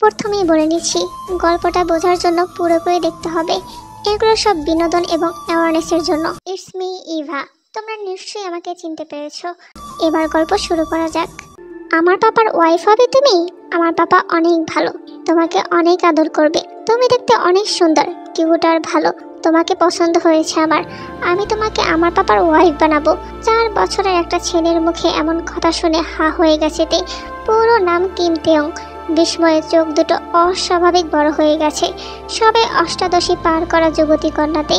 প্রথমেই বলে নিচ্ছি, গল্পটা বোঝার জন্য পুরোপুরি দেখতে হবে। এগুলো সব বিনোদন এবং অ্যাওয়ারনেসের জন্য। It's me Eva. তোমরা নিশ্চয়ই আমাকে চিনতে পেরেছো। এবার গল্প শুরু করা যাক। আমার পাপার ওয়াইফ হবে তুমি? আমার পাপা অনেক ভালো, তোমাকে অনেক আদর করবে। তুমি দেখতে অনেক সুন্দর, কিউট আর ভালো। তোমাকে পছন্দ হয়েছে আমার। আমি তোমাকে আমার পাপার ওয়াইফ বানাবো। 4 বছরের একটা ছেলের মুখে এমন কথা শুনে হা হয়ে গেছে তে। পুরো নাম কিম তেয়ং। বিস্ময়ে চোখ দুটো অস্বাভাবিক বড় হয়ে গেছে। সবে অষ্টাদশী পার করা যুবতী কন্যাতে।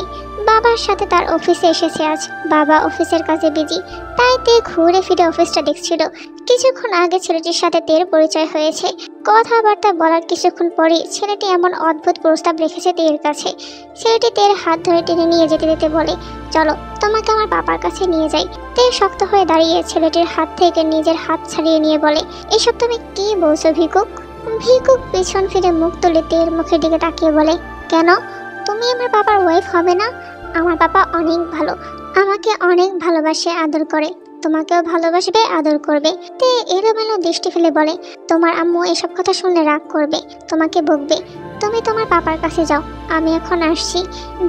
বাবার সাথে তার অফিসে এসেছে আজ। বাবা অফিসের কাজে বিজি, তাই তে ঘুরে ফিরে অফিসটা দেখছিল। কিছুক্ষণ আগে ছেলেটির সাথে তের পরিচয় হয়েছে। কথাবার্তা বলার কিছুক্ষণ পরেই ছেলেটি এমন অদ্ভুত প্রস্তাব রেখেছে তের কাছে। ছেলেটি তের হাত ধরে টেনে নিয়ে যেতে যেতে বলে, চলো তোমাকে আমার পাপার কাছে নিয়ে যাই। তে শক্ত হয়ে দাঁড়িয়ে ছেলেটির হাত থেকে নিজের হাত ছাড়িয়ে নিয়ে বলে, এসব তুমি কি বলছো ভিকুক? ভিকুক পিছন ফিরে মুখ তুলে তের মুখের দিকে তাকিয়ে বলে, কেন? তুমি আমার পাপার ওয়াইফ হবে না? আমার পাপা অনেক ভালো, আমাকে অনেক ভালোবাসে, আদর করে। তোমাকেও ভালোবাসবে, আদর করবে। তে এলোমেলো দৃষ্টি ফেলে বলে, তোমার আম্মু এসব কথা শুনলে রাগ করবে, তোমাকে বকবে। তুমি তোমার পাপার কাছে যাও, আমি এখন আসছি।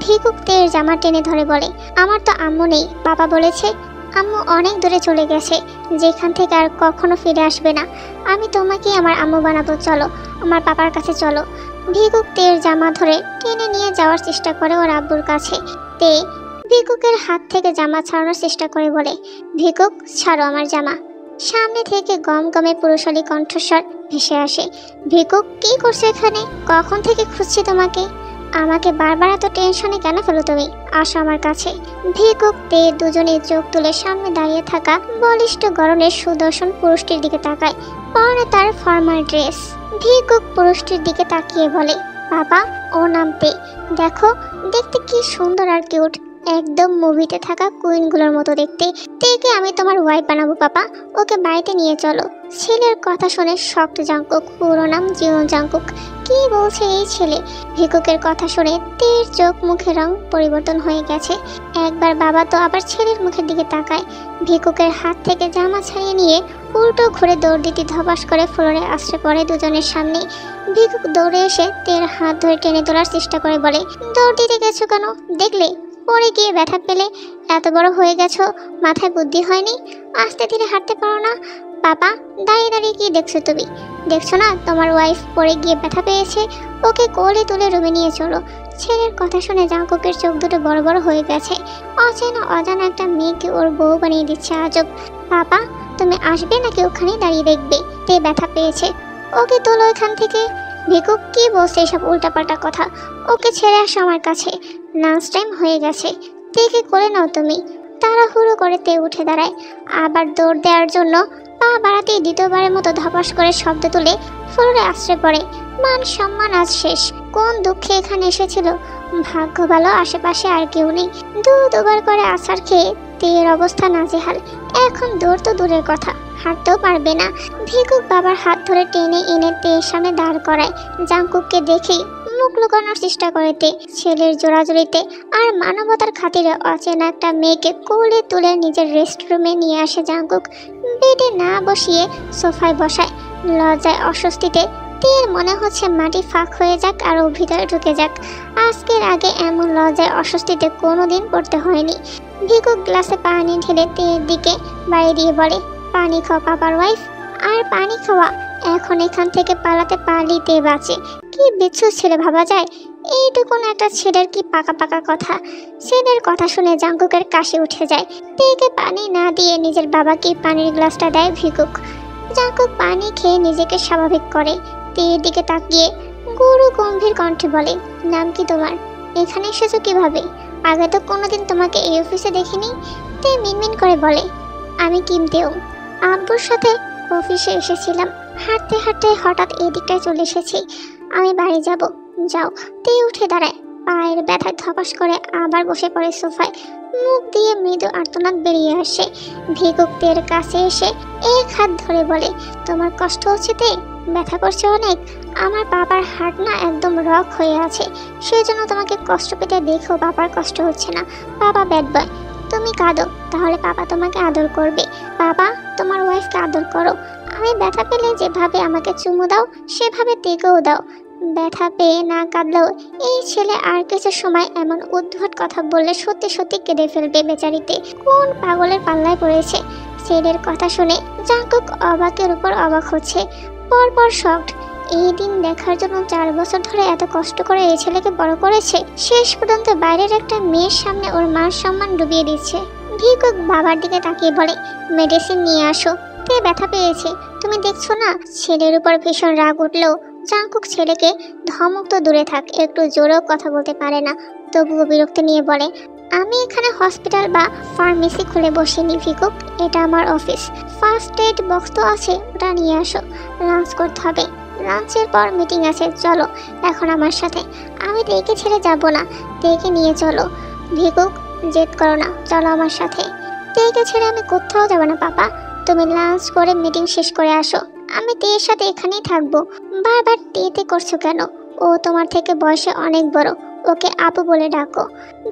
ভিকুক তের জামা টেনে ধরে বলে, আমার তো আম্মু নেই, বাবা বলেছে আম্মু অনেক দূরে চলে গেছে, যেখান থেকে আর কখনো ফিরে আসবে না। আমি তোমাকেই আমার আম্মু বানাবো, চলো আমার পাপার কাছে চলো। ভিকুক তের জামা ধরে টেনে নিয়ে যাওয়ার চেষ্টা করে ওর আব্বুর কাছে। তে ভিকুকের হাত থেকে জামা ছাড়ানোর চেষ্টা করে বলে, ভিকুক ছাড়ো আমার জামা। সামনে থেকে গম গমে পুরুষালী কণ্ঠস্বর ভেসে আসে, ভিকুক কি করছো এখানে? কখন থেকে খুঁজছি তোমাকে। আমাকে বারবার এত টেনশনে কেন ফেলো তুমি? আসো আমার কাছে। ভিকুক তে দুজনে চোখ তুলে সামনে দাঁড়িয়ে থাকা বলিষ্ঠ গরনের সুদর্শন পুরুষটির দিকে তাকায়। পরে তার ফর্মাল ড্রেস। ভিকুক পুরুষটির দিকে তাকিয়ে বলে, বাবা ও নাম তে, দেখো দেখতে কি সুন্দর আর কিউট, একদম মুভিতে থাকা কুইনগুলোর মতো দেখতে। তেকে আমি তোমার ওয়াইফ বানাবো পাপা, ওকে বাড়িতে নিয়ে চলো। ছেলের কথা শুনে শক্ত জাংকুক, পুরো নাম জিওন জাংকুক। কি বলছে এই ছেলে? ভিকুকের কথা শুনে তের চোখ মুখে রং পরিবর্তন হয়ে গেছে। একবার বাবা তো আবার ছেলের মুখের দিকে তাকায়। ভিকুকের হাত থেকে জামা ছাড়িয়ে নিয়ে উল্টো ঘুরে দৌড় দিতে ধপাস করে ফ্লোরে আশ্রয় পড়ে দুজনের সামনে। ভিকুক দৌড়ে এসে তের হাত ধরে টেনে তোলার চেষ্টা করে বলে, দৌড় দিতে গেছো কেন? দেখলে পরে গিয়ে ব্যথা পেলে? এত বড় হয়ে গেছো, মাথায় বুদ্ধি হয়নি? আস্তে ধীরে হাঁটতে পারো না? পাপা দাঁড়িয়ে দাঁড়িয়ে কি দেখছো তুমি? দেখছো না তোমার ওয়াইফ পরে গিয়ে ব্যথা পেয়েছে? ওকে কোলে তুলে রুমে নিয়ে চলো। ছেলের কথা শুনে জাংকুকের চোখ দুটো বড় বড় হয়ে গেছে। অচেনা অজানা একটা মেয়েকে ওর বউ বানিয়ে দিচ্ছে আজব। পাপা তুমি আসবে নাকি ওখানেই দাঁড়িয়ে দেখবে? তে ব্যথা পেয়েছে, ওকে তোলো এখান থেকে। ভিকুক কি বলছে এসব উল্টাপাল্টা কথা? ওকে ছেড়ে আসো আমার কাছে, লাঞ্চ টাইম হয়ে গেছে। তেকে করে নাও তুমি। তাড়াহুড়ো করে তে উঠে দাঁড়ায়। আবার দৌড় দেওয়ার জন্য পা বাড়াতেই দ্বিতীয়বারের মতো ধপাস করে শব্দ তুলে ফ্লোরে আশ্রয় পড়ে। মান সম্মান আজ শেষ। কোন দুঃখে এখানে এসেছিল। ভাগ্য ভালো আশেপাশে আর কেউ নেই। দুবার করে আছাড় খেয়ে তের অবস্থা নাজেহাল। এখন দৌড় তো দূরের কথা, হাঁটতেও পারবে না। ভিকুক বাবার হাত ধরে টেনে এনে তের সামনে দাঁড় করায়। জাংকুককে দেখেই মুখ লুকানোর চেষ্টা করে তে। ছেলের জোড়াজুড়িতে আর মানবতার খাতিরে অচেনা একটা মেয়েকে কোলে তুলে নিজের রেস্টরুমে নিয়ে আসে জাংকুক। বেডে না বসিয়ে সোফায় বসায়। লজ্জায় অস্বস্তিতে তের মনে হচ্ছে মাটি ফাঁক হয়ে যাক আর ও ভিতরে ঢুকে যাক। আজকের আগে এমন লজ্জায় অস্বস্তিতে কোনোদিন পড়তে হয়নি। ভিকুক গ্লাসে পানি ঢেলে তের দিকে বাড়ি দিয়ে বলে, পানি খাও পাপার ওয়াইফ। আর পানি খাওয়া? এখন এখান থেকে পালাতে পারলেই তে বাঁচে। কি বিচ্ছু ছেলে ভাবা যায়? এইটুকুন একটা ছেলের কি পাকা পাকা কথা। ছেলের কথা শুনে জাংকুকের কাশি উঠে যায়। তেকে পানি না দিয়ে নিজের বাবাকে পানির গ্লাসটা দেয় ভিকুক। জাংকুক পানি খেয়ে নিজেকে স্বাভাবিক করে। তের দিকে তাকিয়ে গুরু গম্ভীর কণ্ঠে বলে, নাম কি তোমার? এখানে এসেছো কিভাবে? আগে তো কোনোদিন তোমাকে এই অফিসে দেখিনি। তে মিনমিন করে বলে, আমি কিম তেয়ং, আব্বুর সাথে অফিসে এসেছিলাম। হাঁটতে হাঁটতে হঠাৎ এই দিকটায় চলে এসেছি। আমি বাড়ি যাব। যাও। তে উঠে দাঁড়ায়। পায়ের ব্যথায় ধপাস করে আবার বসে পড়ে সোফায়। মুখ দিয়ে মৃদু আর্তনাদ বেরিয়ে আসে। ভিকুক তের কাছে এসে এক হাত ধরে বলে, তোমার কষ্ট হচ্ছে তে? ব্যথা করছে অনেক? আমার বাবার হাড় না একদম রক হয়ে আছে, সেজন্য তোমাকে কষ্ট পেতে দেখো বাবার কষ্ট হচ্ছে না। বাবা ব্যাড বয়। তুমি কাঁদো, তাহলে পাপা তোমাকে আদর করবে। বাবা তোমার ওয়াইফকে আদর করো। আমি ব্যথা পেলে যেভাবে আমাকে চুমু দাও সেভাবে তেকেও দাও। ব্যথা পেয়ে না কাঁদলেও এই ছেলে আর কিছু সময় এমন উদ্ভট কথা বললে সত্যি সত্যি কেঁদে ফেলবে বেচারিতে। কোন পাগলের পাল্লায় পড়েছে। ছেলের কথা শুনে জাঙ্কুক অবাকের উপর অবাক হচ্ছে, পরপর শকড। এই দিন দেখার জন্য 4 বছর ধরে এত কষ্ট করে এই ছেলেকে বড় করেছে, শেষ পর্যন্ত বাইরের একটা মেয়ের সামনে ওর মার সম্মান ডুবিয়ে দিচ্ছে। ভিকুক বাবার দিকে তাকিয়ে বলে, মেডিসিন নিয়ে আসো, তে ব্যথা পেয়েছে, তুমি দেখছো না। ছেলের উপর ভীষণ রাগ উঠলেও জাঙ্কুক ছেলেকে ধমক তো দূরে থাক, একটু জোরেও কথা বলতে পারে না, তবুও বিরক্তি নিয়ে বলে, আমি এখানে হসপিটাল বা ফার্মেসি খুলে বসিনি ভিকুক, এটা আমার অফিস। ফার্স্ট এড বক্স তো আছে, ওটা নিয়ে আসো। লাঞ্চ করতে হবে, লাঞ্চের পর মিটিং আছে, চলো এখন আমার সাথে। আমি তেকে ছেড়ে যাব না, তেকে নিয়ে চলো। ভিকুক জেদ করো না, চলো আমার সাথে। তেকে ছেড়ে আমি কোথাও যাব না পাপা, তুমি লাঞ্চ করে মিটিং শেষ করে আসো, আমি তের সাথে এখানেই থাকবো। বারবার তেতে করছো কেন? ও তোমার থেকে বয়সে অনেক বড়, ওকে আপু বলে ডাকো।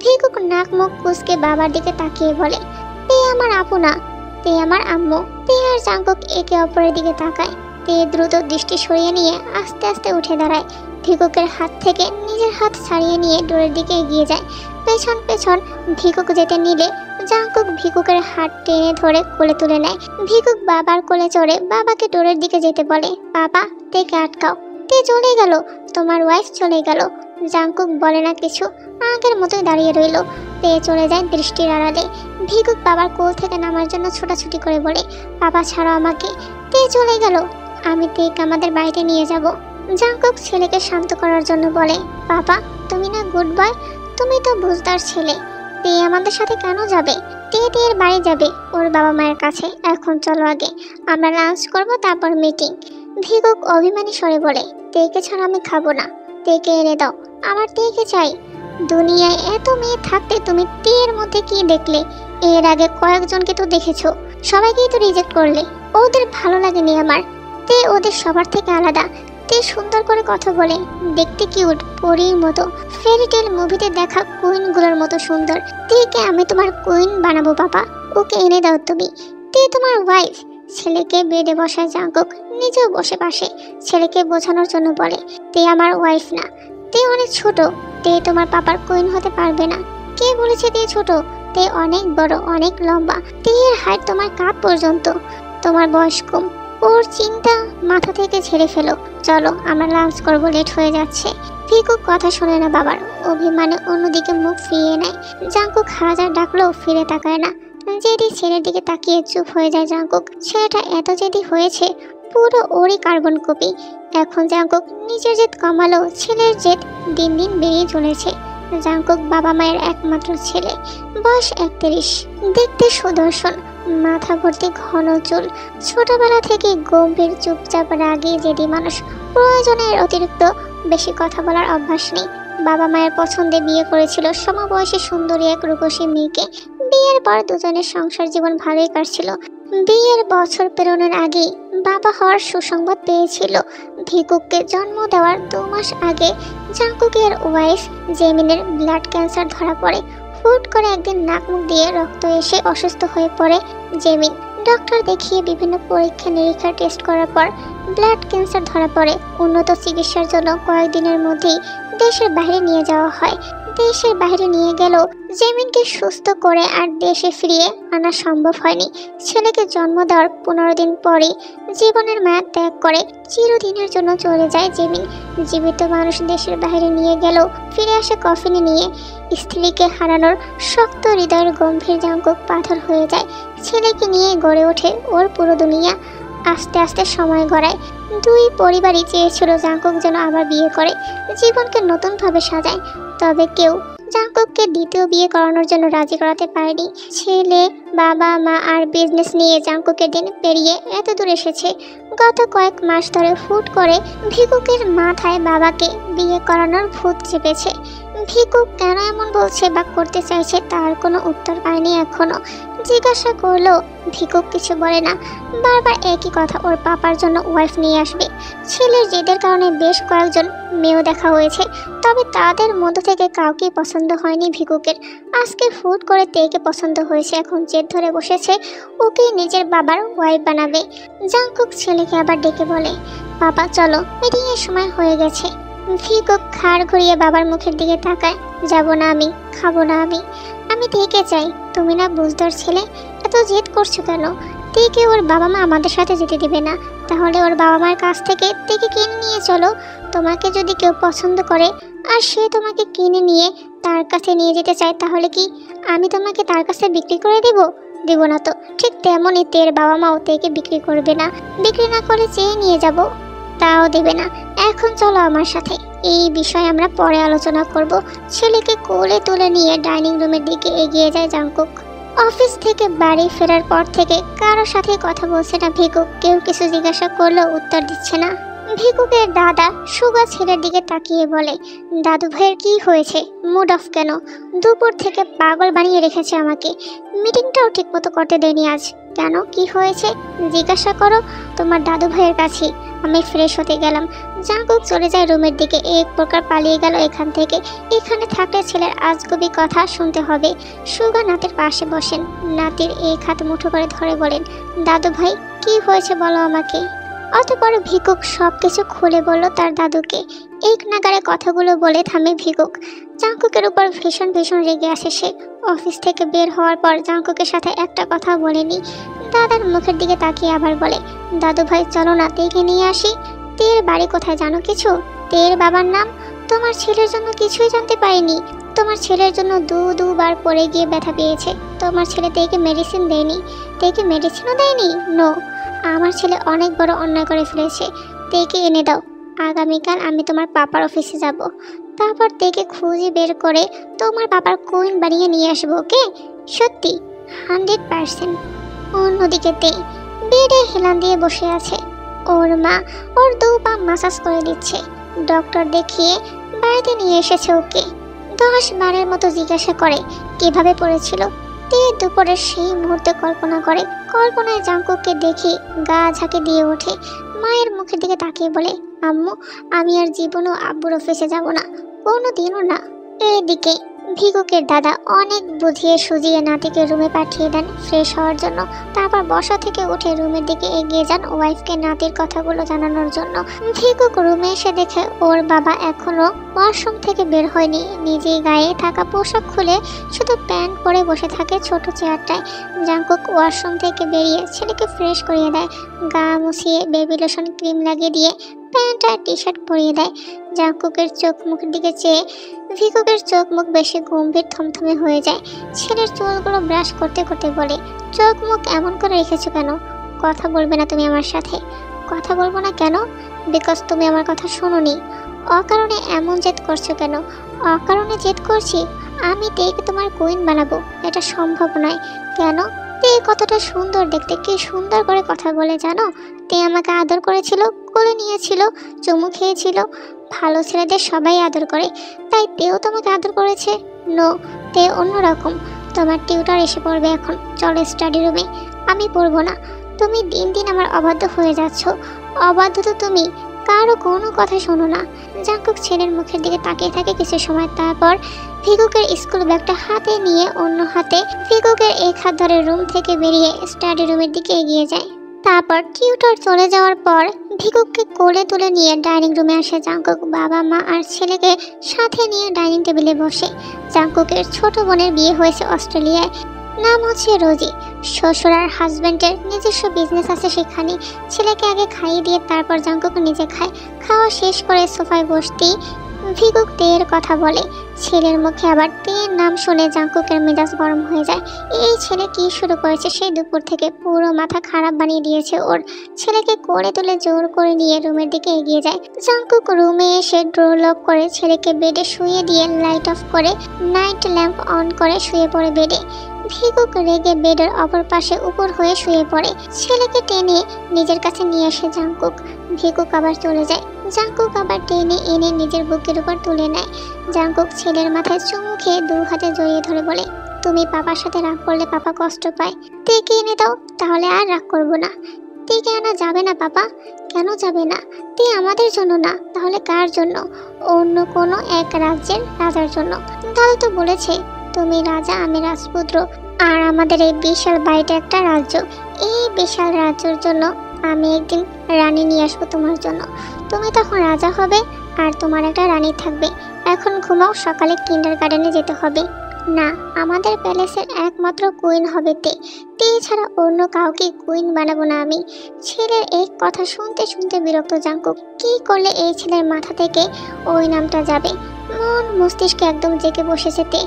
ভিকুক নাক মুখ কুচকে বাবার দিকে তাকিয়ে বলে, তে আমার আপু না, তে আমার আম্মু। তে আর জাঙ্কুক একে অপরের দিকে তাকায়। তে দ্রুত দৃষ্টি সরিয়ে নিয়ে আস্তে আস্তে উঠে দাঁড়ায়। ভিকুকের হাত থেকে নিজের হাত ছাড়িয়ে নিয়ে ডোরের দিকে এগিয়ে যায়। পেছন পেছন ভিকুক যেতে নিলে জাঙ্কুক ভিকুকের হাত টেনে ধরে কোলে তুলে নেয়। ভিকুক বাবার কোলে চড়ে বাবাকে ডোরের দিকে যেতে বলে, বাবা তেকে আটকাও, তে চলে গেল, তোমার ওয়াইফ চলে গেল। জাঙ্কুক বলে না কিছু, আগের মতোই দাঁড়িয়ে রইল। তে চলে যায় দৃষ্টির আড়ালে। ভিকুক বাবার কোল থেকে নামার জন্য ছোটাছুটি করে বলে, বাবা ছাড়ো আমাকে। তে চলে গেল, আমি তেকে আমাদের বাড়িতে নিয়ে যাব। জাঙ্কুক ছেলেকে শান্ত করার জন্য বলে, বাবা তুমি না গুড বয়, তুমি তো বুঝদার ছেলে, তে আমাদের সাথে কেন যাবে? তে তের বাড়ি যাবে ওর বাবা মায়ের কাছে। এখন চলো আগে, আমরা লাঞ্চ করবো, তারপর মিটিং। ভিকুক অভিমানী স্বরে বলে, তেকে ছাড়া আমি খাবো না, তেকে এনে দাও, আমার তেকে চাই। দুনিয়ায় এত মেয়ে থাকতে তুমি তের মধ্যে কি দেখলে? এর আগে কয়েকজনকে তো দেখেছো, সবাইকেই তো রিজেক্ট করলে, ওদের ভালো লাগেনি আমার। তে ওদের সবার থেকে আলাদা, তে সুন্দর করে কথা বলে, দেখতে কিউট, পরীর মতো, ফেরিটেল মুভিতে দেখা কুইনগুলোর মতো সুন্দর। তেকে আমি তোমার কুইন বানাবো বাবা, ওকে এনে দাও তুমি, তে তোমার ওয়াইফ। ছেলেকে বেডে বসায় জাঙ্কুক, নিজেও বসে পাশে। ছেলেকে বোঝানোর জন্য বলে, তে আমার ওয়াইফ না, তে অনেক ছোট, তে তোমার পাপার কুইন হতে পারবে না। কে বলেছে তে ছোট? তে অনেক বড়, অনেক লম্বা, তের হাইট তোমার কাপ পর্যন্ত, তোমার বয়স কম। ওর চিন্তা মাথা থেকে ছেড়ে ফেলো, চলো আমরা লাঞ্চ করবো, লেট হয়ে যাচ্ছে। ভিকুক কথা শোনে না বাবার, অভিমানে অন্যদিকে মুখ ফিরিয়ে নেয়। জাঙ্কুক হাজার ডাকলেও ফিরে তাকায় না। জেদি ছেলের দিকে তাকিয়ে চুপ হয়ে যায় জাঙ্কুক। ছেলেটা এত জেদি হয়েছে, পুরো ওরই কার্বন কপি। এখন জাঙ্কুক নিজের জেদ কমালো, ছেলের জেদ দিন দিন বেরিয়ে চলেছে। জাঙ্কুক বাবা মায়ের একমাত্র ছেলে, বয়স 31, দেখতে সুদর্শন, মাথা ভর্তি ঘন চুল, ছোটবেলা থেকে গম্ভীর চুপচাপ রাগী জেদি মানুষ, প্রয়োজনের অতিরিক্ত বেশি কথা বলার অভ্যাস নেই। বাবা মায়ের পছন্দে বিয়ে করেছিল সমবয়সী সুন্দরী এক রূপসী মেয়েকে। বিয়ের পর দুজনের সংসার জীবন ভালোই কাটছিল। বিয়ের বছর পেরোনোর আগেই বাবা হওয়ার সুসংবাদ পেয়েছিল। ভিকুককে জন্ম দেওয়ার 2 মাস আগে জাঙ্কুকের ওয়াইফ জেমিনের ব্লাড ক্যান্সার ধরা পড়ে। হুট করে একদিন নাক মুখ দিয়ে রক্ত এসে অসুস্থ হয়ে পড়ে জেমিন। ডক্টর দেখিয়ে বিভিন্ন পরীক্ষা নিরীক্ষা টেস্ট করার পর ব্লাড ক্যান্সার ধরা পড়ে। উন্নত চিকিৎসার জন্য কয়েকদিনের মধ্যেই দেশের বাইরে নিয়ে যাওয়া হয়। দেশের বাইরে নিয়ে গেলেও জেমিনকে সুস্থ করে আর দেশে ফিরিয়ে আনা সম্ভব হয়নি। ছেলেকে জন্ম দেওয়ার 15 দিন পরেই জীবনের মায়া ত্যাগ করে চিরদিনের জন্য চলে যায় জেমিন। জীবিত মানুষ দেশের বাইরে নিয়ে গেলেও ফিরে আসে কফিনে নিয়ে। স্ত্রীকে হারানোর শক্ত হৃদয়ের গম্ভীর জাঙ্কুক পাথর হয়ে যায়। ছেলেকে নিয়ে গড়ে ওঠে ওর পুরো দুনিয়া। আস্তে আস্তে সময় গড়ায়। 2 পরিবারই চেয়েছিল জাঙ্কুক যেন আবার বিয়ে করে, জীবনকে নতুনভাবে সাজায়। তবে কেউ জাঙ্কুককে দ্বিতীয় বিয়ে করানোর জন্য রাজি করাতে পারেনি। ছেলে, বাবা মা আর বিজনেস নিয়ে জাঙ্কুকের দিন পেরিয়ে এত দূর এসেছে। গত কয়েক মাস ধরে হুট করে ভিকুকের মাথায় বাবাকে বিয়ে করানোর ভূত চেপেছে। ভিকুক কেন এমন বলছে বা করতে চাইছে তার কোনো উত্তর পায়নি এখনো। জিজ্ঞাসা করলো ভিকুক কিছু বলে না, বারবার একই কথা, ওর পাপার জন্য ওয়াইফ নিয়ে আসবে। ছেলের জেদের কারণে বেশ কয়েকজন মেয়েও দেখা হয়েছে, তবে তাদের মধ্য থেকে কাউকেই পছন্দ হয়নি ভিকুকের। আজকে হুট করে তেকে পছন্দ হয়েছে, এখন জেদ ধরে বসেছে ওকেই নিজের বাবার ওয়াইফ বানাবে। জাংকুক ছেলেকে আবার ডেকে বলে, বাবা চলো, মিটিং এর সময় হয়ে গেছে। ভিকুক ঘাড় ঘুরিয়ে বাবার মুখের দিকে তাকায়, যাব না আমি, খাবো না আমি, আমি তেকে চাই। তুমি না বুঝদার ছেলে, এত জেদ করছো কেন? তেকে ওর বাবা মা আমাদের সাথে যেতে দিবে না, তাহলে ওর বাবা মার কাছ থেকে তেকে কিনে নিয়ে চলো। তোমাকে যদি কেউ পছন্দ করে আর সে তোমাকে কিনে নিয়ে তার কাছে নিয়ে যেতে চায়, তাহলে কি আমি তোমাকে তার কাছে বিক্রি করে দেব না তো? ঠিক তেমনই তের বাবা মাও তেকে বিক্রি করবে না, বিক্রি না করে চেয়ে নিয়ে যাব তাও দেবে না। এখন চলো আমার সাথে, এই বিষয়ে আমরা পরে আলোচনা করব। ছেলেকে কোলে তুলে নিয়ে ডাইনিং রুমের দিকে এগিয়ে যায় জাংকুক। অফিস থেকে বাড়ি ফেরার পর থেকে কারোর সাথে কথা বলছে না ভিকুক, কেউ কিছু জিজ্ঞাসা করলেও উত্তর দিচ্ছে না। ভিকুকের দাদা সুগা ছেলের দিকে তাকিয়ে বলে, দাদু ভাইয়ের কি হয়েছে? মুড অফ কেন? দুপুর থেকে পাগল বানিয়ে রেখেছে আমাকে, মিটিংটাও ঠিকমতো করতে দেয়নি আজ। কেন, কি হয়েছে জিজ্ঞাসা করো তোমার দাদু ভাইয়ের কাছে। আমি ফ্রেশ হতে গেলাম। জাংকুক চলে যায় রুমের দিকে, এক প্রকার পালিয়ে গেল এখান থেকে। এখানে থাকলে ছেলের আজগুবি কথা শুনতে হবে। সুগা নাতির পাশে বসেন, নাতির এক হাত মুঠো করে ধরে বলেন, দাদু ভাই কি হয়েছে বলো আমাকে। অতঃপর ভিকুক সব কিছু খুলে বলল তার দাদুকে। এক নাগারে কথাগুলো বলে থামে ভিকুক। জাংকুকের উপর ভীষণ ভীষণ রেগে আসে সে। অফিস থেকে বের হওয়ার পর জাংকুকের সাথে একটা কথা বলেনি। দাদার মুখের দিকে তাকিয়ে আবার বলে, দাদু ভাই চলো না, তেকে নিয়ে আসি। তের বাড়ি কোথায় জানো কিছু? তের বাবার নাম? তোমার ছেলের জন্য কিছুই জানতে পারিনি। তোমার ছেলের জন্য দুবার পড়ে গিয়ে ব্যথা পেয়েছে। তোমার ছেলে তেকে মেডিসিন দেয়নি? তেকে মেডিসিনও দেয়নি? নো, আমার ছেলে অনেক বড় অন্যায় করে ফেলেছে। তেকে এনে দাও, আগামীকাল আমি তোমার পাপার অফিসে যাব, তারপর তেকে খুঁজে বের করে তোমার পাপার কোইন বানিয়ে নিয়ে আসবো। ওকে? সত্যি? 100%। অন্যদিকে তে বেডে হেলান দিয়ে বসে আছে। ওর মা ওর দু পা মাসাজ করে দিচ্ছে। ডক্টর দেখিয়ে বাড়িতে নিয়ে এসেছে ওকে। 10 বারের মতো জিজ্ঞাসা করে কিভাবে পড়েছিল। তে দুপুরের সেই মুহূর্তে কল্পনা করে, কল্পনায় জাংকুককে দেখি গা ঝাঁকে দিয়ে ওঠে। মায়ের মুখের দিকে তাকিয়ে বলে, আম্মু আমি আর জীবনও আব্বুর অফিসে যাব না, কোনো দিনও না। এইদিকে ভিকুকের দাদা অনেক বুঝিয়ে সুজিয়ে নাতিকে রুমে পাঠিয়ে দেন ফ্রেশ হওয়ার জন্য। তারপর বসা থেকে উঠে রুমের দিকে এগিয়ে যান ওয়াইফকে নাতির কথাগুলো জানানোর জন্য। ভিকুক রুমে এসে দেখে ওর বাবা এখনো ওয়াশরুম থেকে বের হয়নি। নিজেই গায়ে থাকা পোশাক খুলে শুধু প্যান্ট পরে বসে থাকে ছোট চেয়ারটায়। জাংকুক ওয়াশরুম থেকে বেরিয়ে ছেলেকে ফ্রেশ করিয়ে দেয়, গা মুছিয়ে বেবি লোশন ক্রিম লাগিয়ে দিয়ে প্যান্ট আর টি শার্ট পরিয়ে দেয়। জাংকুকের চোখ মুখের দিকে চেয়ে ভিকুকের চোখ মুখ বেশি গম্ভীর থমথমে হয়ে যায়। ছেলের চুলগুলো ব্রাশ করতে করতে বলে, চোখ মুখ এমন করে রেখেছো কেন? কথা বলবে না তুমি আমার সাথে? কথা বলবো না কেন? বিকজ তুমি আমার কথা শোনোনি। অকারণে এমন জেদ করছো কেন? অকারণে জেদ করছি? আমি তেকে তোমার কুইন বানাবো, এটা সম্ভব নয়। কেন? তে কতটা সুন্দর দেখতে, কি সুন্দর করে কথা বলে জানো? তে আমাকে আদর করেছিল, কোলে নিয়েছিল, চুমু খেয়েছিল। ভালো ছেলেদের সবাই আদর করে, তাই তেও তোমাকে আদর করেছে? নো, তে অন্যরকম। তোমার টিউটার এসে পড়বে এখন, চলো স্টাডি রুমে। আমি পড়বো না। তুমি দিন দিন আমার অবাধ্য হয়ে যাচ্ছ। অবাধ্য তো তুমি, কারো কোনো কথা শোনো না। জাংকুক ছেলের মুখের দিকে তাকিয়ে থাকে কিছু সময়, তারপর ভিকুকের স্কুল ব্যাগটা হাতে নিয়ে অন্য হাতে ভিকুকের এক হাত ধরে রুম থেকে বেরিয়ে স্টাডি রুমের দিকে এগিয়ে যায়। তারপর টিউটর চলে যাওয়ার পর ভিকুককে কোলে তুলে নিয়ে ডাইনিং রুমে আসে জাংকুক। বাবা মা আর ছেলেকে সাথে নিয়ে ডাইনিং টেবিলে বসে। জাংকুকের ছোট বোনের বিয়ে হয়েছে অস্ট্রেলিয়ায়, নাম হচ্ছে রোজি। শ্বশুর আর হাজব্যান্ডের নিজস্ব বিজনেস আছে সেখানে। ছেলেকে আগে খাইয়ে দিয়ে তারপর জাংকুক নিজে খায়। খাওয়া শেষ করে সোফায় বসতেই ভিকুক তেয়ের কথা বলে। ছেলের মুখে আবার তেয়ের নাম শুনে জাংকুকের মেজাজ গরম হয়ে যায়। এই ছেলে কি শুরু করেছে সেই দুপুর থেকে, পুরো মাথা খারাপ বানিয়ে দিয়েছে ওর। ছেলেকে কোলে তুলে জোর করে নিয়ে রুমের দিকে এগিয়ে যায়। জাংকুক রুমে এসে ডোর লক করে ছেলেকে বেডে শুয়ে দিয়ে লাইট অফ করে নাইট ল্যাম্প অন করে শুয়ে পড়ে বেডে। ভিকুক রেগে বেডের অপর পাশে উপর হয়ে শুয়ে পড়ে। ছেলেকে টেনে নিজের কাছে নিয়ে আসে জাংকুক। ভিকুক আবার চলে যায়। জাংকুক আবার টেনে এনে নিজের বুকের উপর তুলে নেয়। জাংকুক ছেলের মাথায় চুমু খেয়ে 2 হাতে জড়িয়ে ধরে বলে, তুমি পাপার সাথে রাগ করলে পাপা কষ্ট পায়। তেকে এনে দাও, তাহলে আর রাগ করবো না। তেকে আনা যাবে না পাপা। কেন যাবে না? তে আমাদের জন্য না, তাহলে কার জন্য? অন্য কোনো এক রাজ্যের রাজার জন্য। দাদু তো বলেছে তুমি রাজা, আমি রাজপুত্র, আর আমাদের এই বিশাল বাড়িটা একটা রাজ্য। এই বিশাল রাজ্যের জন্য আমি একদিন রানী নিয়ে আসবো তোমার জন্য। তুমি তখন রাজা হবে আর তোমার একটা রানী থাকবে। এখন ঘুমাও, সকালে কিন্ডারগার্টেনে যেতে হবে। না, আমাদের প্যালেসের একমাত্র কুইন হবে তে। তে ছাড়া অন্য কাউকে কুইন বানাবো না আমি। ছেলের এই কথা শুনতে শুনতে বিরক্ত জাঙ্কুক। কি করলে এই ছেলের মাথা থেকে ওই নামটা যাবে? মন মস্তিষ্কে একদম জেগে বসেছে তে।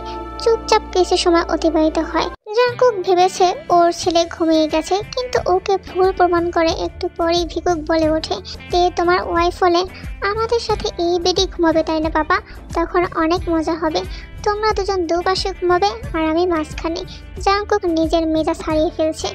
চুপচাপ কিছু সময় অতিবাহিত হয়। জাঙ্কুক ভেবেছে ওর ছেলে ঘুমিয়ে গেছে, কিন্তু ওকে ভুল প্রমাণ করে একটু পরেই ভিকুক বলে ওঠে, তে তোমার ওয়াইফ হলে আমাদের সাথে এই বেডি ঘুমাবে, তাই না বাবা? তখন অনেক মজা হবে। তোমরা দুজন দুপাশে ঘুমাবে আর আমি মাঝখানে। জাঙ্কুক নিজের মেজাজ হারিয়ে ফেলছে।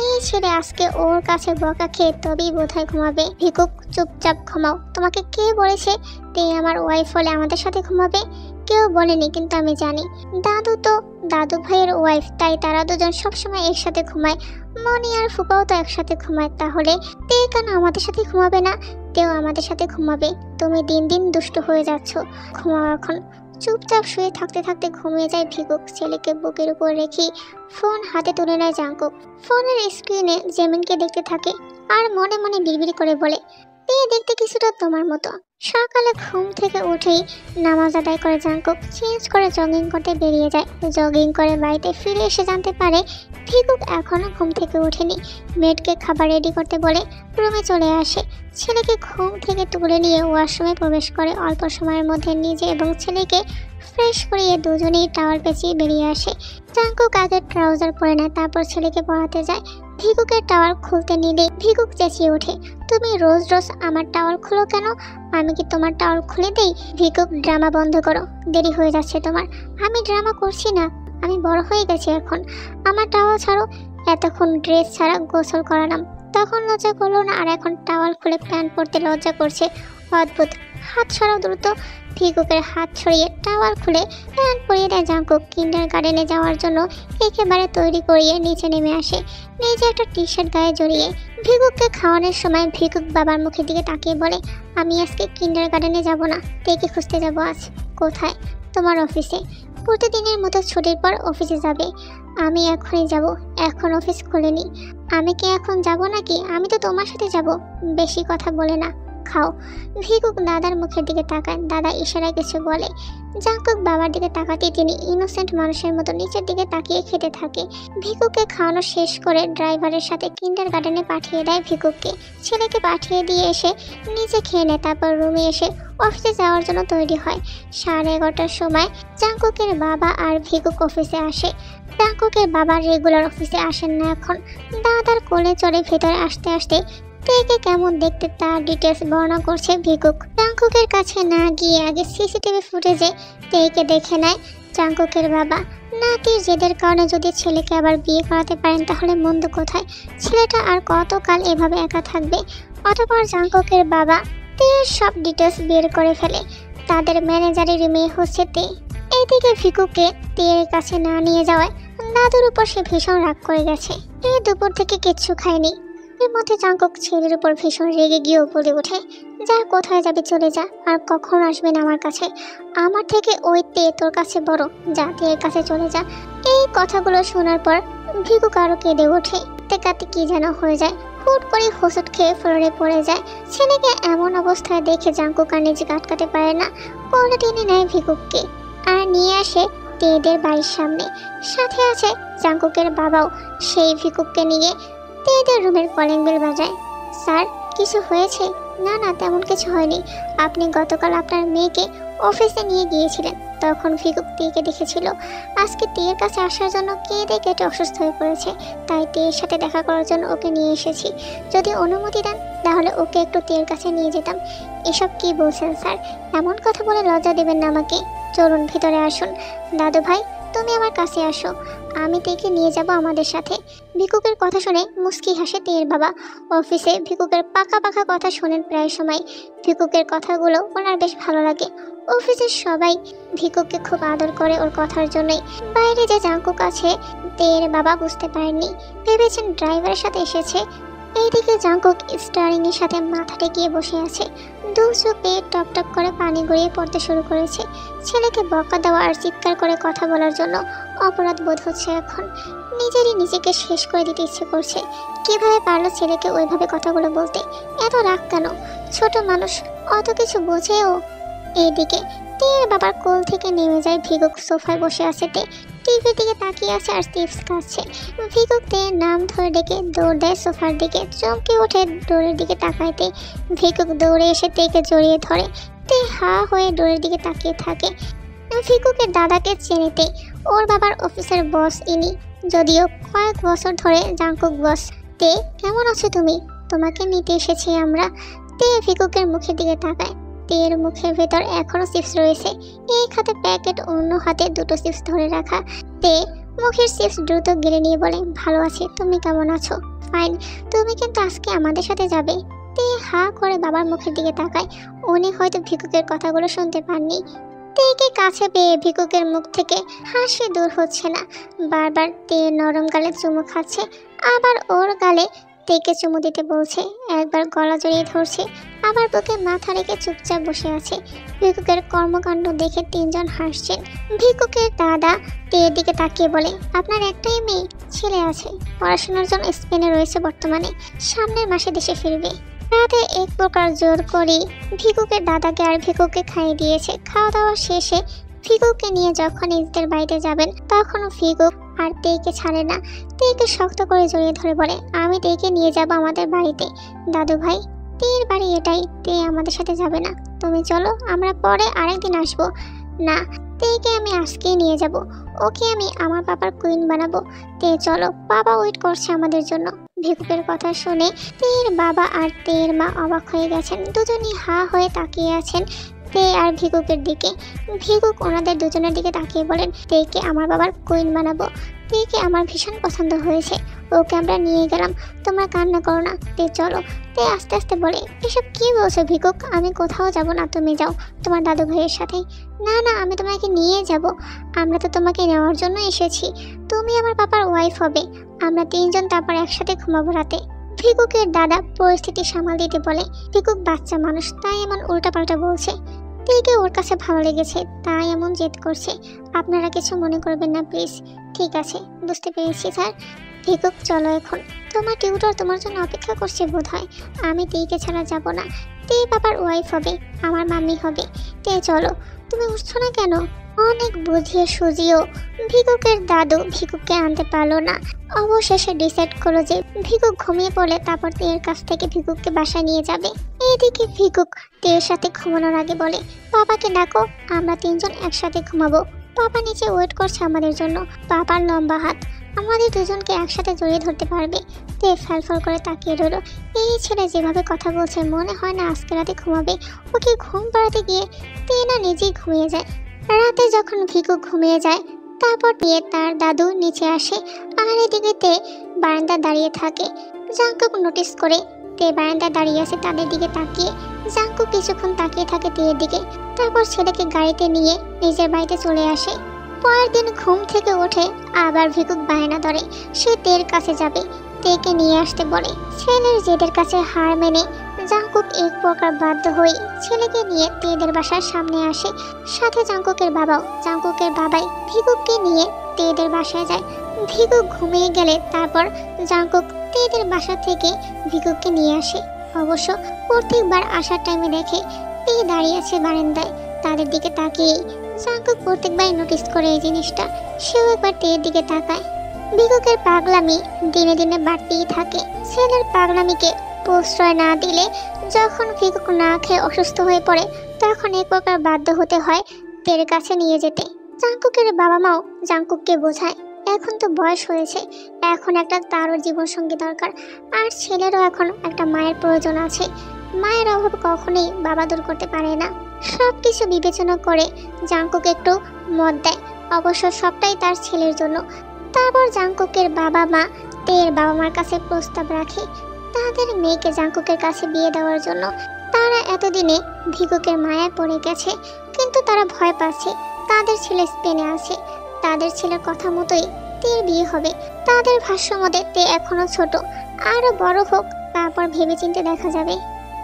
এই ছেলে আজকে ওর কাছে বকা খেয়ে তবেই বোধহয় ঘুমাবে। ভিকুক চুপচাপ ঘুমাও। তোমাকে কে বলেছে তে আমার ওয়াইফ হলে আমাদের সাথে ঘুমাবে? কেউ বলেনি, কিন্তু আমি জানি। দাদু তো দাদু ভাইয়ের ওয়াইফ, তাই তারা দুজন সবসময় একসাথে ঘুমায়। মনি আর ফুপাও তো একসাথে ঘুমায়। তাহলে তে কেন আমাদের সাথে ঘুমাবে না? তেও আমাদের সাথে ঘুমাবে। তুমি দিন দিন দুষ্ট হয়ে যাচ্ছ। ঘুমাও এখন। চুপচাপ শুয়ে থাকতে থাকতে ঘুমিয়ে যায় ভিকুক। ছেলেকে বুকের উপর রেখে ফোন হাতে তুলে নেয় জাঙ্কুক। ফোনের স্ক্রিনে জেমিনকে দেখতে থাকে আর মনে মনে বিড়বিড় করে বলে, তে দেখতে কিছুটা তোমার মতো। সকালে ঘুম থেকে উঠেই নামাজ আদায় করে জাঙ্কুক চেঞ্জ করে জগিং করতে বেরিয়ে যায়। জগিং করে বাড়িতে ফিরে এসে জানতে পারে ভিকুক এখনো ঘুম থেকে ওঠেনি। মেয়েটকে খাবার রেডি করতে বলে রুমে চলে আসে। ছেলেকে ঘুম থেকে তুলে নিয়ে ওয়াশরুমে প্রবেশ করে। অল্প সময়ের মধ্যে নিজে এবং ছেলেকে ফ্রেশ করিয়ে দুজনেই টাওয়াল পেঁচিয়ে বেরিয়ে আসে। জাঙ্কুক আগে ট্রাউজার পরে নেয়, তারপর ছেলেকে পড়াতে যায়। ভিকুকের টাওয়াল খুলতে নিলে ভিকুক চেঁচিয়ে ওঠে, তুমি রোজ রোজ আমার টাওয়াল খুলো কেন? আমি কি তোমার টাওয়াল খুলে দেই? ভিকুক, ড্রামা বন্ধ করো, দেরি হয়ে যাচ্ছে তোমার। আমি ড্রামা করছি না, আমি বড় হয়ে গেছি এখন। আমার টাওয়াল ছাড়ো। এতক্ষণ ড্রেস ছাড়া গোসল করালাম, তখন লজ্জা করলো না, আর এখন টাওয়াল খুলে প্যান্ট পরতে লজ্জা করছে। অদ্ভুত। হাত সরাও দ্রুত। ভিকুকের হাত ছড়িয়ে টাওয়াল খুলে প্যান্ট পরিয়ে দেয় জাঙ্কুক। কিন্ডারগার্টেনে যাওয়ার জন্য একেবারে তৈরি করিয়ে নিচে নেমে আসে, নিজে একটা টি শার্ট গায়ে জড়িয়ে। ভিকুককে খাওয়ানোর সময় ভিকুক বাবার মুখের দিকে তাকিয়ে বলে, আমি আজকে কিন্ডারগার্টেনে যাব না, তেকে খুঁজতে যাব আজ। কোথায়? তোমার অফিসে। প্রতিদিনের মতো ছুটির পর অফিসে যাবে? আমি এখনই যাব, এখন অফিস খোলেনি। আমি কি এখন যাব নাকি? আমি তো তোমার সাথে যাব। বেশি কথা বলে না, খাও। ভিকুক দাদার মুখের দিকে তাকায়। দাদা ইশারায় কিছু বলে। জাঙ্কুক বাবার দিকে তাকাতেই তিনি ইনোসেন্ট মানুষের মতো নিচের দিকে তাকিয়ে খেতে থাকে। ভিকুককে খাওয়ানো শেষ করে ড্রাইভারের সাথে কিন্ডারগার্টেনে পাঠিয়ে দেয় ভিকুককে। ছেলেকে পাঠিয়ে দিয়ে এসে নিজে খেয়ে নেয়, তারপর রুমে এসে অফিসে যাওয়ার জন্য তৈরি হয়। 11:30টার সময় জাঙ্কুকের বাবা আর ভিকুক অফিসে আসে। জাঙ্কুকের বাবা রেগুলার অফিসে আসেন না এখন। দাদার কোলে চড়ে ভেতরে আসতে আসতে তেকে কেমন দেখতে তার ডিটেলস বর্ণনা করছে ভিকুক। জাঙ্কুকের কাছে না গিয়ে আগে সিসিটিভি ফুটেজে তেকে দেখে নেয় জাঙ্কুকের বাবা। নাতির জেদের কারণে যদি ছেলেকে আবার বিয়ে করাতে পারেন তাহলে মন্দ কোথায়? ছেলেটা আর কতকাল এভাবে একা থাকবে? অতঃপর জাঙ্কুকের বাবা তের সব ডিটেলস বের করে ফেলে। তাদের ম্যানেজারের মেয়ে হচ্ছে তে। এইদিকে ভিকুককে তের কাছে না নিয়ে যাওয়ায় দাদুর উপর সে ভীষণ রাগ করে গেছে। তে দুপুর থেকে কিচ্ছু খায়নি। এর মধ্যে জাঙ্কুক ছেলের উপর ভীষণ রেগে গিয়েও বলে ওঠে, যা, কোথায় যাবে চলে যা, আর কখন আসবে না আমার কাছে। আমার থেকে ওই তে তোর কাছে বড়, যা তের কাছে চলে যা। এই কথাগুলো শোনার পর ভিকুক আরো কেঁদে ওঠে। কাঁদতে কি যেন হয়ে যায়, হুট করে হোঁচট খেয়ে ফ্লোরে পড়ে যায়। ছেলেকে এমন অবস্থায় দেখে জাঙ্কুক আর নিজেকে আটকাতে পারে না, কোলে টেনে নেয় ভিকুককে আর নিয়ে আসে তেদের বাড়ির সামনে। সাথে আছে জাঙ্কুকের বাবাও। সেই ভিকুককে নিয়ে তেদের রুমের কলিং বেল বাজায়। স্যার, কিছু হয়েছে? না না, তেমন কিছু হয়নি। আপনি গতকাল আপনার মেয়েকে অফিসে নিয়ে গিয়েছিলেন, তখন ভিকুক তেকে দেখেছিল। আজকে তের কাছে আসার জন্য কেঁদে কেটে অসুস্থ হয়ে পড়েছে, তাই তের সাথে দেখা করার জন্য ওকে নিয়ে এসেছি। যদি অনুমতি দেন তাহলে ওকে একটু তের কাছে নিয়ে যেতাম। এসব কি বলছেন স্যার? এমন কথা বলে লজ্জা দেবেন না আমাকে। চলুন ভিতরে আসুন। দাদু ভাই, তুমি আমার কাছে আসো, আমি তেকে নিয়ে যাব আমাদের সাথে। ভিকুকের কথা শুনে মুস্কি হাসে তের বাবা। অফিসে ভিকুকের পাকা পাকা কথা শোনেন প্রায় সময়। ভিকুকের কথাগুলো ওনার বেশ ভালো লাগে। অফিসের সবাই ভিকুকে খুব আদর করে ওর কথার জন্যই। বাইরে যে জাঙ্কুক আছে তের বাবা বুঝতে পারেননি, ভেবেছেন ড্রাইভারের সাথে এসেছে। এইদিকে জাঙ্কুক স্টারিং এর সাথে মাথা টেকিয়ে বসে আছে, দু চোখ বেয়ে টপ টপ করে পানি গড়িয়ে পড়তে শুরু করেছে। ছেলেকে বকা দেওয়া আর চিৎকার করে কথা বলার জন্য অপরাধ বোধ হচ্ছে এখন। নিজেকে শেষ করে দিতে ইচ্ছে করছে। কিভাবে পারলো ছেলেকে ওইভাবে কথাগুলো বলতে? এত রাগ কেন? ছোট মানুষ, অত কিছু বোঝেও। এইদিকে তের বাবার কোল থেকে নেমে যায় ভিকুক। সোফায় বসে আছে তে, টিভির দিকে তাকিয়ে আছে আর চিপস খাচ্ছে। ভিকুক তের নাম ধরে ডেকে দৌড় দেয় সোফার দিকে। চমকে ওঠে ডোরের দিকে তাকাইতে। ভিকুক দৌড়ে এসে তেকে জড়িয়ে ধরে। তে হা হয়ে ডোরের দিকে তাকিয়ে থাকে। ভিকুকের দাদাকে চেনেতে, ওর বাবার অফিসের বস ইনি, যদিও কয়েক বছর ধরে জাঙ্কুক বস। তে কেমন আছো তুমি? তোমাকে নিতে এসেছি আমরা। তে ভিকুকের মুখের দিকে তাকায়। তের মুখের ভেতর এখনো চিপস রয়েছে, এক হাতে প্যাকেট, অন্য হাতে দুটো চিপস ধরে রাখা। তে মুখের চিপস দ্রুত গিলে নিয়ে বলে, ভালো আছি, তুমি কেমন আছো? ফাইন। তুমি কিন্তু আজকে আমাদের সাথে যাবে? তে হা করে বাবার মুখের দিকে তাকায়। উনি হয়তো ভিকুকের কথাগুলো শুনতে পাননি। তেকে কাছে পেয়ে ভিকুকের মুখ থেকে হাসি দূর হচ্ছে না। বারবার তে নরম গালে চুমু খাচ্ছে, আবার ওর গালে তেকে চুমু দিতে বলছে। একবার গলা জড়িয়ে ধরছে, আবার বুকে মাথা রেখে চুপচাপ বসে আছে। ভিকুকের কর্মকাণ্ড দেখে তিনজন হাসছেন। ভিকুকের দাদা তের দিকে তাকিয়ে বলে, আপনার একটাই মেয়ে? ছেলে আছে, পড়াশোনার জন্য স্পেনে রয়েছে বর্তমানে, সামনের মাসে দেশে ফিরবে। রাতে এক প্রকার জোর করে ভিকুকের দাদাকে আর ভিকুকে খাইয়ে দিয়েছে। খাওয়া দাওয়া শেষে ভিকুকে নিয়ে যখন নিজেদের বাড়িতে যাবেন, তখন ভিকুক আর তেকে ছাড়ে না। তেকে শক্ত করে জড়িয়ে ধরে বলে, আমি তেকে নিয়ে যাব আমাদের বাড়িতে। দাদু ভাই, তের বাড়ি এটাই, তে আমাদের সাথে যাবে না। তুমি চলো, আমরা পরে আরেকদিন আসবো। না, তেকে আমি আজকেই নিয়ে যাব, ওকে আমি আমার বাবার কুইন বানাবো। তে চলো, বাবা ওয়েট করছে আমাদের জন্য। ভিকুকের কথা শুনে তের বাবা আর তের মা অবাক হয়ে গেছেন। দুজনই হা হয়ে তাকিয়ে আছেন তে আর ভিকুকের দিকে। ভিকুক ওনাদের দুজনের দিকে তাকিয়ে বলেন, তেকে আমার বাবার কুইন বানাবো। তেকে আমার ভীষণ পছন্দ হয়েছে, ওকে আমরা নিয়ে গেলাম। তোমরা কান্না করো না, তে চলো। তে আস্তে আস্তে বলে, এসব কি বলছো ভিকুক? আমি কোথাও যাব না, তুমি যাও তোমার দাদু ভাইয়ের সাথে। না না, আমি তোমাকে নিয়ে যাব। আমরা তো তোমাকে নেওয়ার জন্য এসেছি, তুমি আমার পাপার ওয়াইফ হবে। আমরা তিনজন তারপর একসাথে ঘুমাবো রাতে। ভিকুকের দাদা পরিস্থিতি সামাল দিতে বলে, ভিকুক বাচ্চা মানুষ, তাই এমন উল্টাপাল্টা বলছে। তেকে ওর কাছে ভালো লেগেছে, তাই এমন জেদ করছে। আপনারা কিছু মনে করবেন না প্লিজ। ঠিক আছে, বুঝতে পেরেছি স্যার। ভিকুক চলো এখন, তোমার টিউটর তোমার জন্য অপেক্ষা করছে বোধ হয়। আমি তেকে ছাড়া যাব না। তে বাবার ওয়াইফ হবে, আমার মাম্মি হবে। তে চলো। তুমি উঠছো না কেন? অনেক বুঝিয়ে সুজিও ভিকুকের দাদু ভিকুককে আনতে পারলো না। অবশেষে ডিসাইড করলো যে ভিকুক ঘুমিয়ে পড়লে তারপর তের কাছ থেকে ভিকুককে বাসায় নিয়ে যাবে। এদিকে ভিকুক তের সাথে ঘুমানোর আগে বলে, পাপাকে ডাকো, আমরা তিনজন একসাথে ঘুমাবো। পাপা নিচে ওয়েট করছে আমাদের জন্য। পাপার লম্বা হাত আমাদের দুজনকে একসাথে জড়িয়ে ধরতে পারবে। তে ফ্যালফল করে তাকিয়ে রইল। এই ছেলে যেভাবে কথা বলছে, মনে হয় না আজকে রাতে ঘুমাবে। ওকে ঘুম পাড়াতে গিয়ে তে না নিজেই ঘুমিয়ে যায়। রাতে যখন ভিকুক ঘুমিয়ে যায়, তারপর দিয়ে তার দাদু নিচে আসে, আর এদিকে তে বারান্দা দাঁড়িয়ে থাকে। জাঙ্কুক নোটিস করে তে বারান্দা দাঁড়িয়ে আছে তাদের দিকে তাকিয়ে। জাঙ্কুক কিছুক্ষণ তাকিয়ে থাকে তের দিকে, তারপর ছেলেকে গাড়িতে নিয়ে নিজের বাড়িতে চলে আসে। পরের দিন ঘুম থেকে ওঠে, আবার ভিকুক বায়না ধরে সে তের কাছে যাবে, তেকে নিয়ে আসতে বলে। ছেলের জেদের কাছে হার মেনে জাঙ্কুক এক প্রকার বাধ্য হয়ে ছেলেকে নিয়ে তেদের বাসার সামনে আসে। সাথে জাঙ্কুকের বাবাই ভিকুককে নিয়ে তেদের বাসায় যায়। ভিকুক ঘুমিয়ে গেলে তারপর জাঙ্কুক তেদের বাসা থেকে ভিকুককে নিয়ে আসে। অবশ্য প্রত্যেকবার আসার টাইমে দেখে তে দাঁড়িয়ে আছে বারান্দায়, তাদের দিকে তাকিয়ে জাঙ্কুক প্রত্যেকবার নোটিস করে এই জিনিসটা। সেও একবার তের দিকে তাকায়। ভিকুকের পাগলামি দিনে দিনে বাড়তেই থাকে। ছেলের পাগলামিকে প্রশ্রয় না দিলে যখন ভিকুক না খেয়ে অসুস্থ হয়ে পড়ে, তখন এক প্রকার বাধ্য হতে হয় তের কাছে নিয়ে যেতে। জাঙ্কুকের বাবা মাও জাঙ্কুককে বোঝায়, এখন তো বয়স হয়েছে, এখন একটা তারও জীবনসঙ্গী দরকার, আর ছেলেরও এখন একটা মায়ের প্রয়োজন আছে। মায়ের অভাব কখনোই বাবা দূর করতে পারে না। সব কিছু বিবেচনা করে জাঙ্কুক একটু মত দেয়, অবশ্য সবটাই তার ছেলের জন্য। তারপর জাঙ্কুকের বাবা মা তের বাবা মার কাছে প্রস্তাব রাখে তাদের মেয়েকে জাঙ্কুকের কাছে বিয়ে দেওয়ার জন্য। তারা এতদিনে ভিকুকের মায়ায় পড়ে গেছে, কিন্তু তারা ভয় পাচ্ছে। তাদের ছেলে স্পেনে আছে, তাদের ছেলের কথা মতোই তের বিয়ে হবে। তাদের ভাষ্য মতে তে এখনো ছোট, আরো বড় হোক, তারপর ভেবেচিন্তে দেখা যাবে।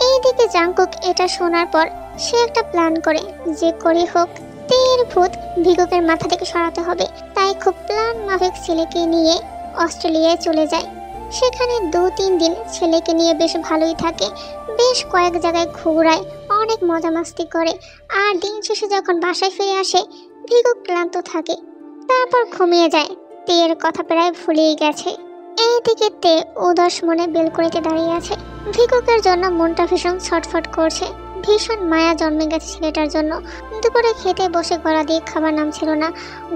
এইদিকে জাংকুক এটা শোনার পর সে একটা প্ল্যান করে, যে করে হোক তের ভূত ভিকুকের মাথা থেকে সরাতে হবে। তাই খুব প্ল্যান মাফিক ছেলেকে নিয়ে অস্ট্রেলিয়ায় চলে যায়। সেখানে 2-3 দিন ছেলেকে নিয়ে বেশ ভালোই থাকে, বেশ কয়েক জায়গায় ঘোরায়, অনেক মজা মাস্তি করে। আর দিন শেষে যখন বাসায় ফিরে আসে ভিকুক ক্লান্ত থাকে, তারপর ঘুমিয়ে যায়। তের কথা প্রায় ভুলেই গেছে। এইদিকে তে উদাস মনে বেলকনিতে দাঁড়িয়ে আছে। ভিকুকের জন্য মনটা ভীষণ ছটফট করছে, ভীষণ মায়া জন্মে গেছে ছেলেটার জন্য। দুপুরে খেতে বসে গলা দিয়ে খাবার নামছিল না।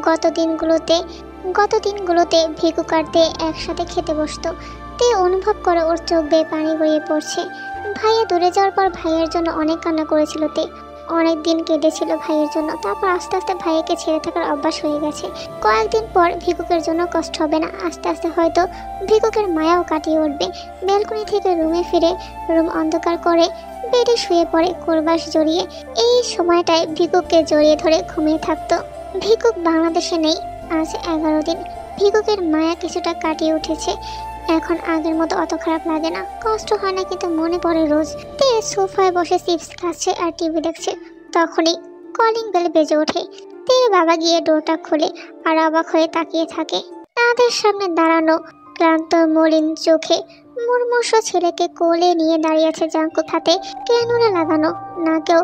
গত দিনগুলোতে ভিকুক আর তে একসাথে খেতে বসতো। তে অনুভব করে ওর চোখ বেয়ে পানি গড়িয়ে পড়ছে। ভাইয়া দূরে যাওয়ার পর ভাইয়ের জন্য অনেক কান্না করেছিল তে, অনেক দিন কেঁদেছিল ভাইয়ের জন্য। তারপর আস্তে আস্তে ভাইয়াকে ছেড়ে থাকার অভ্যাস হয়ে গেছে। কয়েকদিন পর ভিকুকের জন্য কষ্ট হবে না, আস্তে আস্তে হয়তো ভিকুকের মায়াও কাটিয়ে উঠবে। বেলকনি থেকে রুমে ফিরে রুম অন্ধকার করে বেডে শুয়ে পড়ে কোরবাস জড়িয়ে। এই সময়টায় ভিকুককে জড়িয়ে ধরে ঘুমিয়ে থাকতো। ভিকুক বাংলাদেশে নেই আজ 11 দিন। ভিকুকের মায়া কিছুটা কাটিয়ে উঠেছে, এখন আগের মতো অত খারাপ লাগে না, কষ্ট হয় না, কিন্তু মনে পড়ে রোজ। তে সোফায় বসে চিপস খাচ্ছে আর টিভি দেখছে। তখনই কলিং বেল বেজে ওঠে। তের বাবা গিয়ে ডোরটা খুলে আর অবাক হয়ে তাকিয়ে থাকে। তাদের সামনে দাঁড়ানো ক্লান্ত মলিন চোখে মুর্মুষ ছেলেকে কোলে নিয়ে দাঁড়িয়ে আছে জাংকুক। হাতে ক্যানুলা লাগানো, নাকেও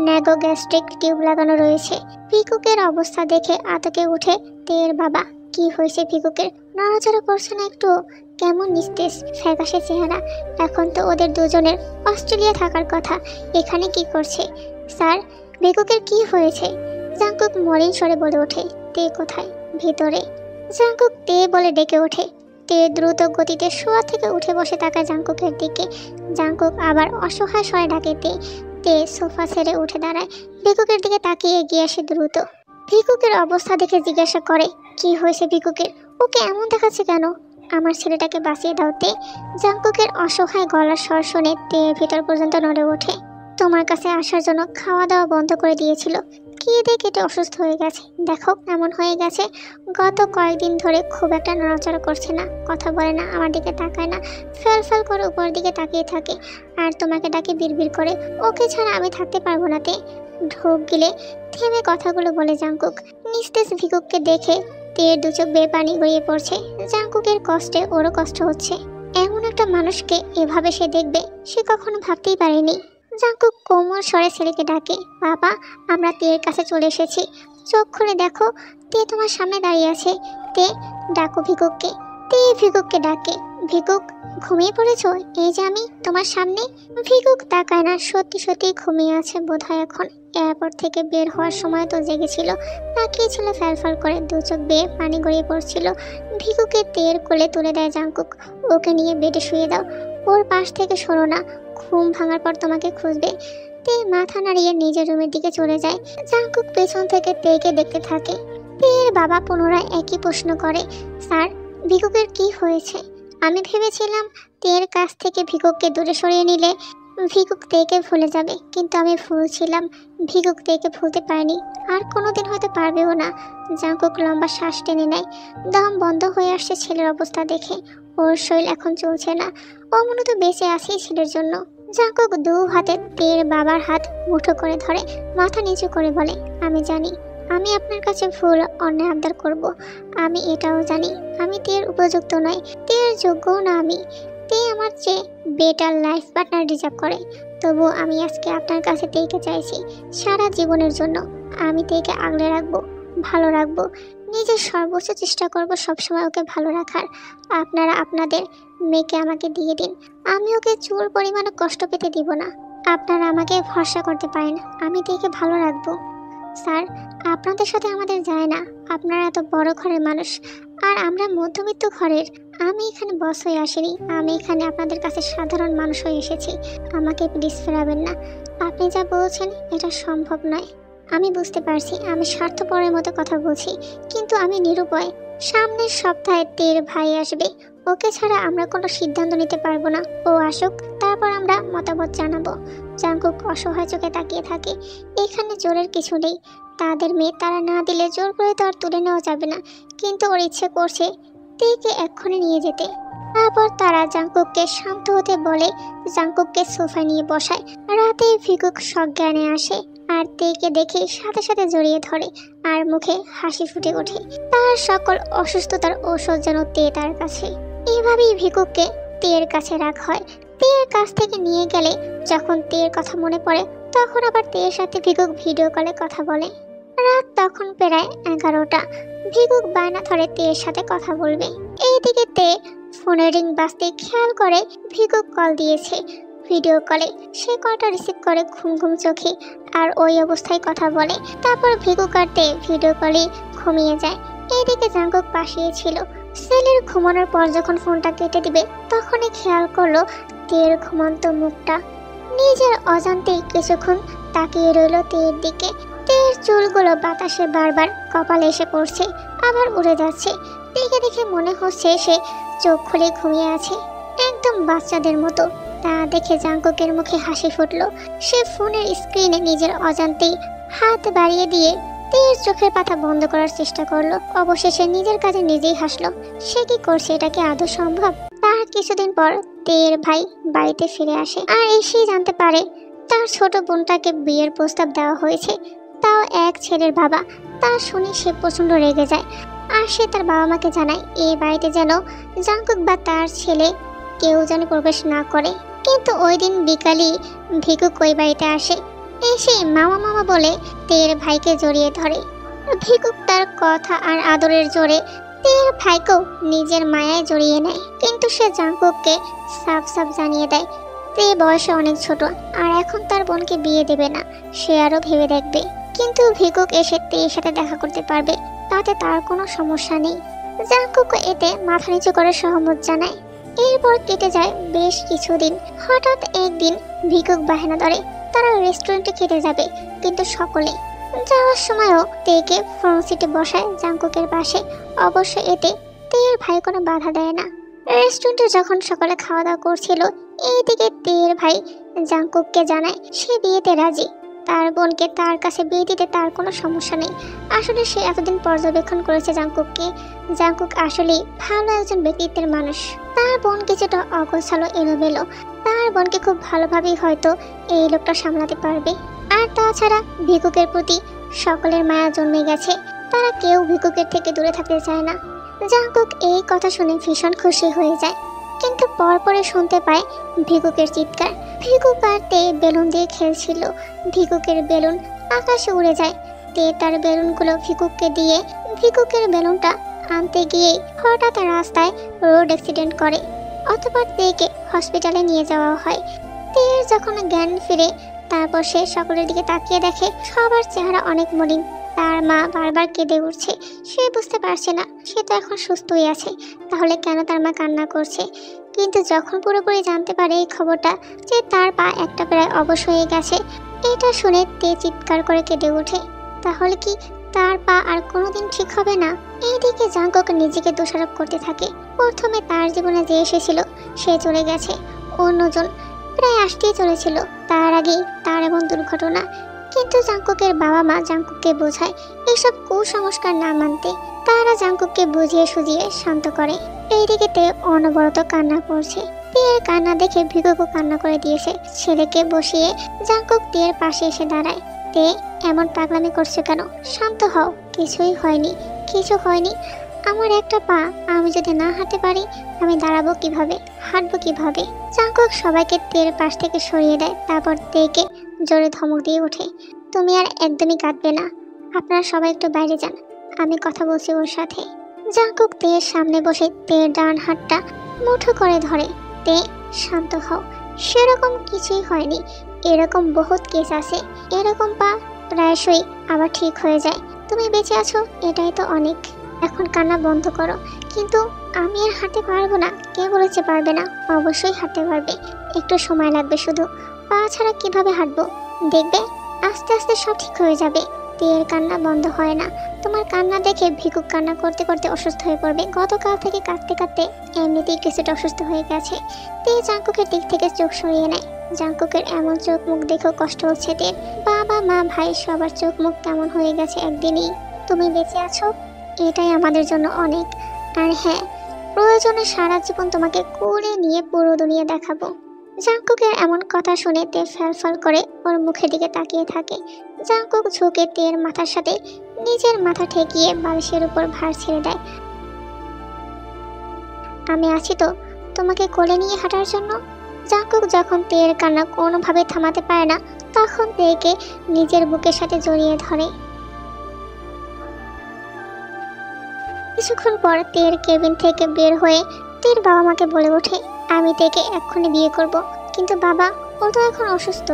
ন্যাগো গ্যাস্ট্রিক টিউব লাগানো রয়েছে। ভিকুকের অবস্থা দেখে আতকে উঠে তের বাবা। কি হয়েছে ভিকুকের? নড়াচড়া করছে না একটু, কেমন নিস্তেজ ফ্যাকাশে চেহারা। এখন তো ওদের দুজনের অস্ট্রেলিয়া থাকার কথা, এখানে কি করছে? স্যার, ভিকুকের কি হয়েছে? জাংকুক মলিন স্বরে বলে ওঠে। তে কোথায়? ভেতরে। জাংকুক তে বলে ডেকে ওঠে। তে দ্রুত গতিতে শোয়া থেকে উঠে বসে তাকায় জাংকুকের দিকে। জাংকুক আবার অসহায় স্বরে ডাকে তে। তে সোফা ছেড়ে উঠে দাঁড়ায়, ভিকুকের দিকে তাকিয়ে এগিয়ে আসে দ্রুত। ভিকুকের অবস্থা দেখে জিজ্ঞাসা করে, কি হয়েছে ভিকুকের? ওকে এমন দেখাচ্ছে কেন? আমার ছেলেটাকে বাঁচিয়ে দাও তে। জাংকুকের অসহায় গলার স্বর শুনে তে ভেতর পর্যন্ত নড়ে ওঠে। তোমার কাছে আসার জন্য খাওয়া দাওয়া বন্ধ করে দিয়েছিল, কেঁদে কেটে অসুস্থ হয়ে গেছে। দেখো এমন হয়ে গেছে, গত কয়েকদিন ধরে খুব একটা নড়াচড়া করছে না, কথা বলে না, আমার দিকে তাকায় না, ফেল করে উপরের দিকে তাকিয়ে থাকে আর তোমাকে ডাকে বিড়বিড় করে। ওকে ছাড়া আমি থাকতে পারবো না তে। ঢোক গিলে থেমে কথাগুলো বলে জাংকুক। নিস্তেজ ভিকুককে দেখে তের দু চোখ বেয়ে পানি গড়িয়ে পড়ছে। জাংকুকের কষ্টে ওরও কষ্ট হচ্ছে। এমন একটা মানুষকে এভাবে সে দেখবে সে কখনো ভাবতেই পারেনি। জাংকুক কোমল স্বরে ছেলেকে ডাকে, বাবা আমরা তের কাছে চলে এসেছি, চোখ খুলে দেখো তে তোমার সামনে দাঁড়িয়ে আছে। তে, ডাকো ভিকুককে। তে ভিকুককে ডাকে। ভিকুক, ঘুমিয়ে পড়েছো? এই যে আমি তোমার সামনে। ভিকুক তাকায় না, সত্যি সত্যি ঘুমিয়ে আছে বোধহয়। এখন এয়ারপোর্ট থেকে বের হওয়ার সময় তো জেগেছিল, তাকিয়েছিল ফ্যালফ্যাল করে, দু চোখ বেয়ে পানি গড়িয়ে পড়ছিল। ভিকুকে তের কোলে তুলে দেয় জাংকুক। ওকে নিয়ে বেডে শুয়ে দাও, ওর পাশ থেকে সরো না, ঘুম ভাঙার পর তোমাকে খুঁজবে। তে মাথা নাড়িয়ে নিজের রুমের দিকে চলে যায়। জাংকুক পেছন থেকে তেকে দেখতে থাকে। তের বাবা পুনরায় একই প্রশ্ন করে, স্যার ভিকুকের কি হয়েছে? আমি ভেবেছিলাম তের কাছ থেকে ভিকুককে দূরে সরিয়ে নিলে ভিকুক তেকে ভুলে যাবে, কিন্তু আমি ভুল ছিলাম। ভিকুক তেকে ভুলতে পারেনি, আর কোনোদিন হয়তো পারবেও না। জাংকুক লম্বা শ্বাস টেনে নেয়, দম বন্ধ হয়ে আসছে ছেলের অবস্থা দেখে। ওর শরীর এখন চলছে না, ও মূলত বেঁচে আছে ছেলের জন্য। জাংকুক দু হাতে তের বাবার হাত মুঠো করে ধরে মাথা নিচু করে বলে, আমি জানি আমি আপনার কাছে ভুল অন্যায় আবদার করব। আমি এটাও জানি আমি তের উপযুক্ত নয়, তের যোগ্যও না আমি। তে আমার চেয়ে বেটার লাইফ পার্টনার ডিজার্ভ করে। তবু আমি আজকে আপনার কাছে তেকে চাইছি সারা জীবনের জন্য। আমি তেকে আগলে রাখবো, ভালো রাখবো, নিজের সর্বোচ্চ চেষ্টা করব সবসময় ওকে ভালো রাখার। আপনারা আপনাদের মেয়েকে আমাকে দিয়ে দিন, আমি ওকে চুল পরিমাণে কষ্ট পেতে দিব না। আপনারা আমাকে ভরসা করতে পারেন, আমি তেকে ভালো রাখবো। স্যার, আপনাদের সাথে আমাদের যায় না, আপনারা এত বড় ঘরের মানুষ আর আমরা মধ্যবিত্ত ঘরের। আমি এখানে বস হয়ে আসিনি, আমি এখানে আপনাদের কাছে সাধারণ মানুষ হয়ে এসেছি। আমাকে প্লিজ ফেরাবেন না। আপনি যা বলছেন এটা সম্ভব নয়। আমি বুঝতে পারছি আমি স্বার্থপরের মতো কথা বলছি, কিন্তু আমি নিরুপায়। সামনের সপ্তাহে তের ভাই আসবে, ওকে ছাড়া আমরা কোনো সিদ্ধান্ত নিতে পারবো না। ও আসুক, তারপর আমরা মতামত জানাবো। জাঙ্কুক অসহায় চোখে তাকিয়ে থাকে। এখানে জোরের কিছু নেই, তাদের মেয়ে তারা না দিলে জোর করে তো আর তুলে নেওয়া যাবে না। কিন্তু ওর ইচ্ছে করছে তেকে এক্ষুনি নিয়ে যেতে। তারপর তারা জাঙ্কুককে শান্ত হতে বলে জাঙ্কুককে সোফায় নিয়ে বসায়। রাতে ভিকুক সজ্ঞানে আসে আর তেকে দেখে সাথে সাথে জড়িয়ে ধরে আর মুখে হাসি ফুটে ওঠে। তার সকল অসুস্থতার ঔষধ যেন তে তার কাছে। এভাবেই ভিকুককে তের কাছে রাখা হয়। তের কাছ থেকে নিয়ে গেলে যখন তের কথা মনে পড়ে তখন আবার তের সাথে ভিকুক ভিডিও কলে কথা বলে। রাত তখন প্রায় 11টা। ভিকুক বায়না ধরে তের সাথে কথা বলবে। এইদিকে তে ফোনের রিং বাজতে খেয়াল করে ভিকুক কল দিয়েছে। ভিডিও কলে সে কলটা রিসিভ করে ঘুম ঘুম চোখে আর ওই অবস্থায় কথা বলে। তারপর ভিকুক আর তে ভিডিও কলে ঘুমিয়ে যায়। এইদিকে জাঙ্কুক পাশেই ছিল। সেলের ঘুমানোর পর যখন ফোনটা কেটে দিবে তখনই খেয়াল করলো তের ঘুমন্ত মুখটা। নিজের অজান্তেই কিছুক্ষণ তাকিয়ে রইল তের দিকে। তের চুলগুলো বাতাসে বারবার কপালে এসে পড়ছে, আবার উড়ে যাচ্ছে। দেখে দেখে মনে হচ্ছে সে চোখ খুলে ঘুমিয়ে আছে, একদম বাচ্চাদের মতো। তা দেখে জাঙ্কুকের মুখে হাসি ফুটলো। সে ফোনের স্ক্রিনে নিজের অজান্তেই হাত বাড়িয়ে দিয়ে তের চোখের পাতা বন্ধ করার চেষ্টা করলো। অবশেষে নিজের কাজে নিজেই হাসলো। সে কি করছে, এটা কি আদৌ সম্ভব? তার কিছুদিন পর তের ভাই বাড়িতে ফিরে আসে আর এসেই জানতে পারে তার ছোট বোনটাকে বিয়ের প্রস্তাব দেওয়া হয়েছে, তাও এক ছেলের বাবা। তা শুনে সে প্রচন্ড রেগে যায় আর সে তার বাবা মাকে জানায় এই বাড়িতে যেন জাঙ্কুক বা তার ছেলে কেউ যেন প্রবেশ না করে। কিন্তু ওই দিন বিকালই ভিকুক ওই বাড়িতে আসে। এসে মামা মামা বলে তের ভাইকে জড়িয়ে ধরে। ভিকুক তার কথা আর আদরের জোরে তের ভাইকেও নিজের মায়ায় জড়িয়ে নেয়। কিন্তু সে জাঙ্কুককে সাফ সাফ জানিয়ে দেয় তে বয়সে অনেক ছোট আর এখন তার বোনকে বিয়ে দেবে না, সে আরো ভেবে দেখবে। কিন্তু ভিকুক এসে তের সাথে দেখা করতে পারবে, তাতে তার কোনো সমস্যা নেই। জাঙ্কুক এতে মাথা নিচু করে সহমত জানায়। এরপর কেটে যায় বেশ কিছুদিন। হঠাৎ একদিন ভিকুক বাহানা ধরে তারা রেস্টুরেন্টে খেতে যাবে, কিন্তু সকলে যাওয়ার সময়ও তেকে ফ্রন্ট সিটে বসায় জাঙ্কুকের পাশে। অবশ্য এতে তের ভাই কোনো বাধা দেয় না। রেস্টুরেন্টে যখন সকলে খাওয়া দাওয়া করছিল এইদিকে তের ভাই জাঙ্কুককে জানায় সে বিয়েতে রাজি, তার বোনকে তার কাছে বিয়ে দিতে তার কোনো সমস্যা নেই। আসলে সে এতদিন পর্যবেক্ষণ করেছে জাঙ্কুককে। জাঙ্কুক আসলেই ভালো একজন ব্যক্তিত্বের মানুষ। তার বোন কিছুটা অগোছালো এলোমেলো, তার বোনকে খুব ভালোভাবেই হয়তো এই লোকটা সামলাতে পারবে। আর তাছাড়া ভিকুকের প্রতি সকলের মায়া জন্মে গেছে, তারা কেউ ভিকুকের থেকে দূরে থাকতে চায় না। জাঙ্কুক এই কথা শুনে ভীষণ খুশি হয়ে যায়, কিন্তু পরপরে শুনতে পায় ভিকুকের চিৎকার। ভিকুক আর তে বেলুন দিয়ে খেলছিল। ভিকুকের বেলুন আকাশে উড়ে যায়। তে তার বেলুনগুলো ভিকুককে দিয়ে ভিকুকের বেলুনটা আনতে গিয়ে হঠাৎ রাস্তায় রোড অ্যাক্সিডেন্ট করে। অতঃপর তেকে হসপিটালে নিয়ে যাওয়া হয়। তের যখন জ্ঞান ফিরে তারপর সে সকলের দিকে তাকিয়ে দেখে সবার চেহারা অনেক মলিন। তার মা বারবার কেঁদে উঠছে। সে বুঝতে পারছে না, সে তো এখন সুস্থই আছে, তাহলে কেন তার মা কান্না করছে। কিন্তু যখন পুরোপুরি জানতে পারে এই খবরটা যে তার পা একটা প্রায় অবশ হয়ে গেছে, এটা শুনে তে চিৎকার করে কেঁদে ওঠে। তাহলে কি তার পা আর কোনোদিন ঠিক হবে না? এইদিকে জাঙ্কুক নিজেকে দোষারোপ করতে থাকে। প্রথমে তার জীবনে যে এসেছিল সে চলে গেছে, অন্যজন প্রায় আসতেই চলেছিল, তার আগেই তার এমন দুর্ঘটনা। কিন্তু জাঙ্কুকের বাবা মা জাঙ্কুককে বোঝায় এসব কুসংস্কার না মানতে। তারা জাঙ্কুককে বুঝিয়ে সুজিয়ে শান্ত করে। এইদিকে তে অনবরত কান্না করছে। তের কান্না দেখে ভিকুকও কান্না করে দিয়েছে। ছেলেকে বসিয়ে জাঙ্কুক তের পাশে এসে দাঁড়ায়। তে এমন পাগলামি করছে কেন? শান্ত হও, কিছুই হয়নি, কিছু হয়নি। আমার একটা পা, আমি যদি না হাঁটতে পারি আমি দাঁড়াবো কিভাবে, হাঁটবো কিভাবে? জাঙ্কুক সবাইকে তের পাশ থেকে সরিয়ে দেয়। তারপর তেকে জোরে ধমক দিয়ে ওঠে, তুমি আর একদমই কাঁদবে না, আপনারা সবাই একটু বাইরে যান, আমি কথা বলছি ওর সাথে। জাঙ্কুক তের সামনে বসে তের ডান হাতটা মুঠো করে ধরে। তে শান্ত হও, সেরকম কিছুই হয়নি, এরকম বহুত কেস আছে, এরকম পা প্রায়শই আবার ঠিক হয়ে যায়। তুমি বেঁচে আছো এটাই তো অনেক। এখন কান্না বন্ধ করো। কিন্তু আমি আর হাঁটতে পারবো না। কে বলেছে পারবে না? অবশ্যই হাঁটতে পারবে, একটু সময় লাগবে শুধু। পা ছাড়া কিভাবে হাঁটবো? দেখবে আস্তে আস্তে সব ঠিক হয়ে যাবে। তের কান্না বন্ধ হয় না। তোমার কান্না দেখে ভিকুক কান্না করতে করতে অসুস্থ হয়ে পড়বে। গতকাল থেকে কাঁদতে কাঁদতে এমনিতেই কিছুটা অসুস্থ হয়ে গেছে। তে জাংকুকের দিক থেকে চোখ সরিয়ে নেয়। জাংকুকের এমন চোখ মুখ দেখেও কষ্ট হচ্ছে তের। বাবা মা ভাই সবার চোখ মুখ কেমন হয়ে গেছে একদিনই। তুমি বেঁচে আছো, এটাই আমাদের জন্য অনেক। আর হ্যাঁ, প্রয়োজনে সারা জীবন তোমাকে কোলে নিয়ে পুরো দুনিয়া দেখাবো। জাংকুকের এমন কথা শুনে তে ফ্যালফাল করে ওর মুখের দিকে তাকিয়ে থাকে। জাংকুক ঝুঁকে তের মাথার সাথে নিজের মাথা ঠেকিয়ে বালিশের উপর ভার ছেড়ে দেয়। আমি আছি তো তোমাকে কোলে নিয়ে হাঁটার জন্য। জাংকুক যখন তের কান্না কোনোভাবে থামাতে পারে না, তখন তেকে নিজের বুকের সাথে জড়িয়ে ধরে। কিছুক্ষণ পর তের কেবিন থেকে বের হয়ে তের বাবা মাকে বলে ওঠে, আমি তেকে এক্ষুনি বিয়ে করব, কিন্তু বাবা ও তো এখন অসুস্থ,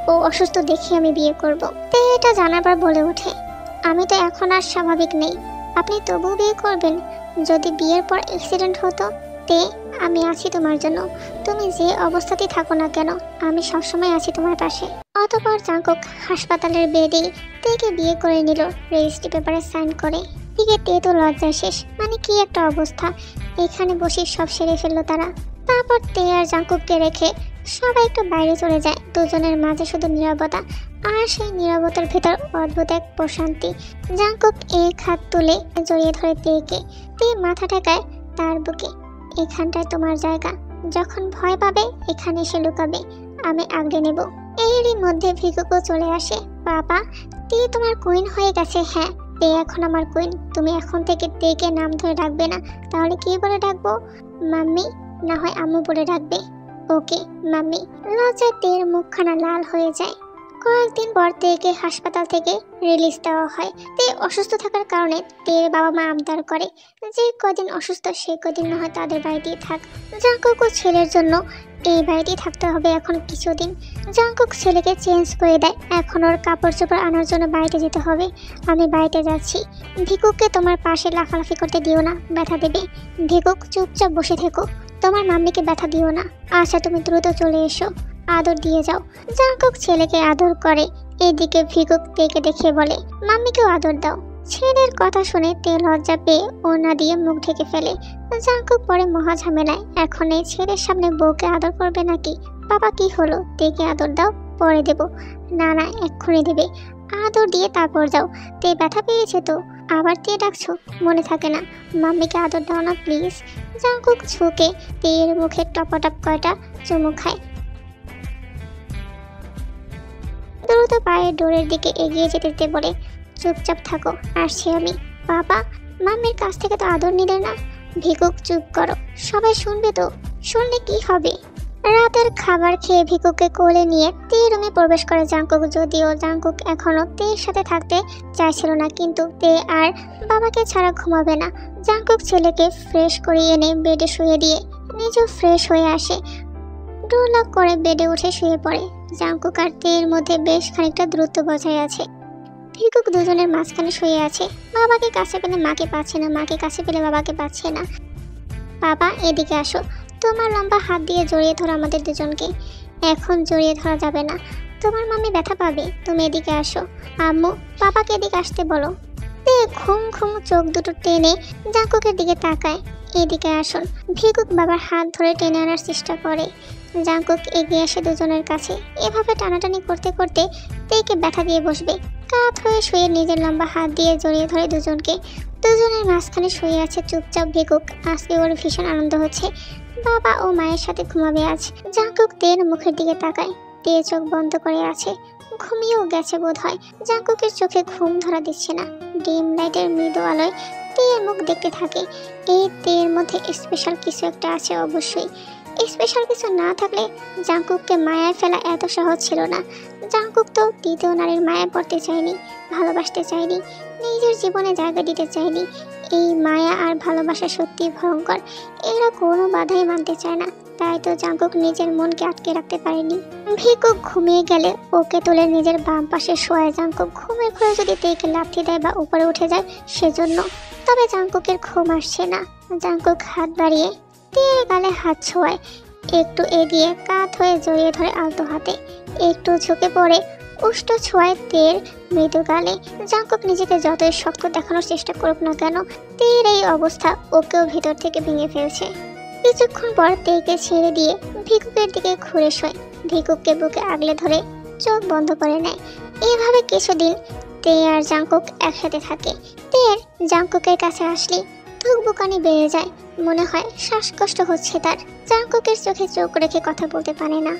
ও অসুস্থ দেখে আমি বিয়ে করব। তে এটা জানার পর বলে ওঠে, আমি তো এখন আর স্বাভাবিক নেই, আপনি তবুও বিয়ে করবেন? যদি বিয়ের পর অ্যাক্সিডেন্ট হতো? তে আমি আছি তোমার জন্য, তুমি যে অবস্থাতেই থাকো না কেন আমি সবসময় আছি তোমার পাশে। অতঃপর জাংকুক হাসপাতালের বেডে তেকে বিয়ে করে নিল, রেজিস্ট্রি পেপারে সাইন করে। দিকে তে তো লজ্জায় শেষ, মানে কি একটা অবস্থা। এখানে বসে সব সেরে ফেললো তারা। তারপর তে আর জাংকুককে রেখে সবাই একটু বাইরে চলে যায়। দুজনের মাঝে শুধু নীরবতা, আর সেই নীরবতার ভেতর অদ্ভুত এক প্রশান্তি। জাংকুক এক হাত তুলে জড়িয়ে ধরে তেকে। তে মাথা ঠেকায় তার বুকে। এখানটায় তোমার জায়গা, যখন ভয় পাবে এখানে এসে লুকাবে, আমি আগলে নেব। এরই মধ্যে ভিকুকও চলে আসে। বাবা, তে তোমার কুইন হয়ে গেছে। হ্যাঁ, তে এখন আমার কুইন। তুমি এখন থেকে তেকে নাম ধরে ডাকবে না, তাহলে কি বলে ডাকবো? মাম্মি, না হয় আম্মু বলে ডাকবে। ওকে মাম্মি। লজ্জায় তের মুখখানা লাল হয়ে যায়। কয়েকদিন পর তেকে হাসপাতাল থেকে রিলিজ দেওয়া হয়। তে অসুস্থ থাকার কারণে তের বাবা মা আবদার করে যে কদিন অসুস্থ সেই কদিন না হয় তাদের বাড়িতেই থাক। জাংকুক ছেলের জন্য এই বাড়িতেই থাকতে হবে এখন কিছুদিন। জাংকুক ছেলেকে চেঞ্জ করে দেয়, এখন ওর কাপড় চোপড় আনার জন্য বাড়িতে যেতে হবে। আমি বাড়িতে যাচ্ছি। ভিকুককে তোমার পাশে লাফালাফি করতে দিও না, ব্যথা দেবে। ভিকুক চুপচাপ বসে থেকো, তোমার মাম্মিকে ব্যথা দিও না। আচ্ছা, তুমি দ্রুত চলে এসো, আদর দিয়ে যাও। জাংকুক ছেলেকে আদর করে। এদিকে ভিকুক তেকে দেখে বলে, মাম্মিকেও আদর দাও। ছেলের কথা শুনে তে লজ্জা পেয়ে ওড়না দিয়ে মুখ ঢেকে ফেলে। জাংকুক পরে মহা ঝামেলায়। এখন এই ছেলের সামনে বউকে আদর করবে নাকি? বাবা কি হলো, তেকে আদর দাও, পরে দেব। না না, এক্ষুনি দেবে। আদর দিয়ে তারপর যাও। তে ব্যথা পেয়েছে তো, আবার তে ডাকছো, মনে থাকে না? মাম্মিকে আদর দাও না প্লিজ। জাংকুক ঝুঁকে তের মুখে টপাটপ কয়টা চুমু খায়। দ্রুত পায়ের ডোরের দিকে এগিয়ে যেতে বলে, চুপচাপ থাকো, আসছি আমি। বাবা, মাম্মির কাছ থেকে তো আদর নিলে না। ভিকুক চুপ করো, সবাই শুনবে তো। শুনলে কি হবে? রাতের খাবার খেয়ে ভিকুককে কোলে নিয়ে তে রুমে প্রবেশ করে জাংকুক। যদিও জাংকুক এখনো তের সাথে থাকতে চাইছিল না, কিন্তু তে আর বাবাকে ছাড়া ঘুমাবে না। জাংকুক ছেলেকে ফ্রেশ করিয়ে এনে বেডে শুয়ে দিয়ে নিজেও ফ্রেশ হয়ে আসে। ডোর লক করে বেডে উঠে শুয়ে পড়ে। জাংকুক আর তের মধ্যে বেশ খানিকটা দূরত্ব বজায় আছে। ভিকুক দুজনের মাঝখানে শুয়ে আছে। বাবাকে কাছে পেলে মাকে পাচ্ছে না, মাকে কাছে পেলে বাবাকে পাচ্ছে না। বাবা, এদিকে আসো, তোমার লম্বা হাত দিয়ে জড়িয়ে ধরো আমাদের দুজনকে। এখন জড়িয়ে ধরা যাবে না, তোমার মাম্মি ব্যথা পাবে। তুমি এদিকে আসো। আম্মু, বাবাকে এদিকে আসতে বলো। তে ঘুম ঘুম চোখ দুটো টেনে জাংকুকের দিকে তাকায়। এদিকে আসুন। ভিকুক বাবার হাত ধরে টেনে আনার চেষ্টা করে। জাংকুক এগিয়ে আসে দুজনের কাছে। এভাবে টানাটানি করতে করতে তেকে ব্যথা দিয়ে বসবে। কাত হয়ে শুয়ে নিজের লম্বা হাত দিয়ে জড়িয়ে ধরে দুজনকে। দুজনের মাঝখানে শুয়ে আছে চুপচাপ ভিকুক। আজকে ওর ভীষণ আনন্দ হচ্ছে, বাবা ও মায়ের সাথে ঘুমাবে আজ। জাংকুক তের মুখের দিকে তাকায়। তে চোখ বন্ধ করে আছে, ঘুমিয়েও গেছে বোধ হয়। জাংকুকের চোখে ঘুম ধরা দিচ্ছে না। ডিম লাইটের মৃদু আলোয় তের মুখ দেখতে থাকে। এই তের মধ্যে স্পেশাল কিছু একটা আছে অবশ্যই। স্পেশাল কিছু না থাকলে জাংকুককে মায়ায় ফেলা এত সহজ ছিল না। জাংকুক তো দ্বিতীয় নারীর মায়ায় পড়তে চায়নি, ভালোবাসতে চায়নি, নিজের জীবনে জায়গা দিতে চায়নি। এই মায়া আর ভালোবাসা সত্যি ভয়ঙ্কর, এরা কোনো বাধাই মানতে চায় না। তাই তো জাংকুক নিজের মনকে আটকে রাখতে পারেনি। ভিকুক ঘুমিয়ে গেলে ওকে তুলে নিজের বাম পাশে শোয়ায় জাংকুক। ঘুমের ঘরে যদি তেকে লাথি দেয় বা উপরে উঠে যায় সেজন্য। তবে জাংকুকের ঘুম আসছে না। জাংকুক হাত বাড়িয়ে তের গালে হাত ছোঁয়ায়। একটু এগিয়ে কাত হয়ে জড়িয়ে ধরে আলতো হাতে। একটু ঝুঁকে পড়ে উষ্ণ ছোঁয়ায় তের মৃদু গালে। জাঙ্কুক নিজেকে যতই শক্ত দেখানোর চেষ্টা করুক না কেন, তের এই অবস্থা ওকেও ভিতর থেকে ভেঙে ফেলছে। কিছুক্ষণ পর তেকে ছেড়ে দিয়ে ভিকুকের দিকে ঘুরে শোয়। ভিকুককে বুকে আগলে ধরে চোখ বন্ধ করে নেয়। এভাবে কিছুদিন তে আর জাঙ্কুক একসাথে থাকে। তের জাঙ্কুকের কাছে আসলে ধুকবুকানি বেড়ে যায়, মনে হয় শ্বাসকষ্ট হচ্ছে তার। জাঙ্কুকের চোখে চোখ রেখে কথা বলতে পারে না।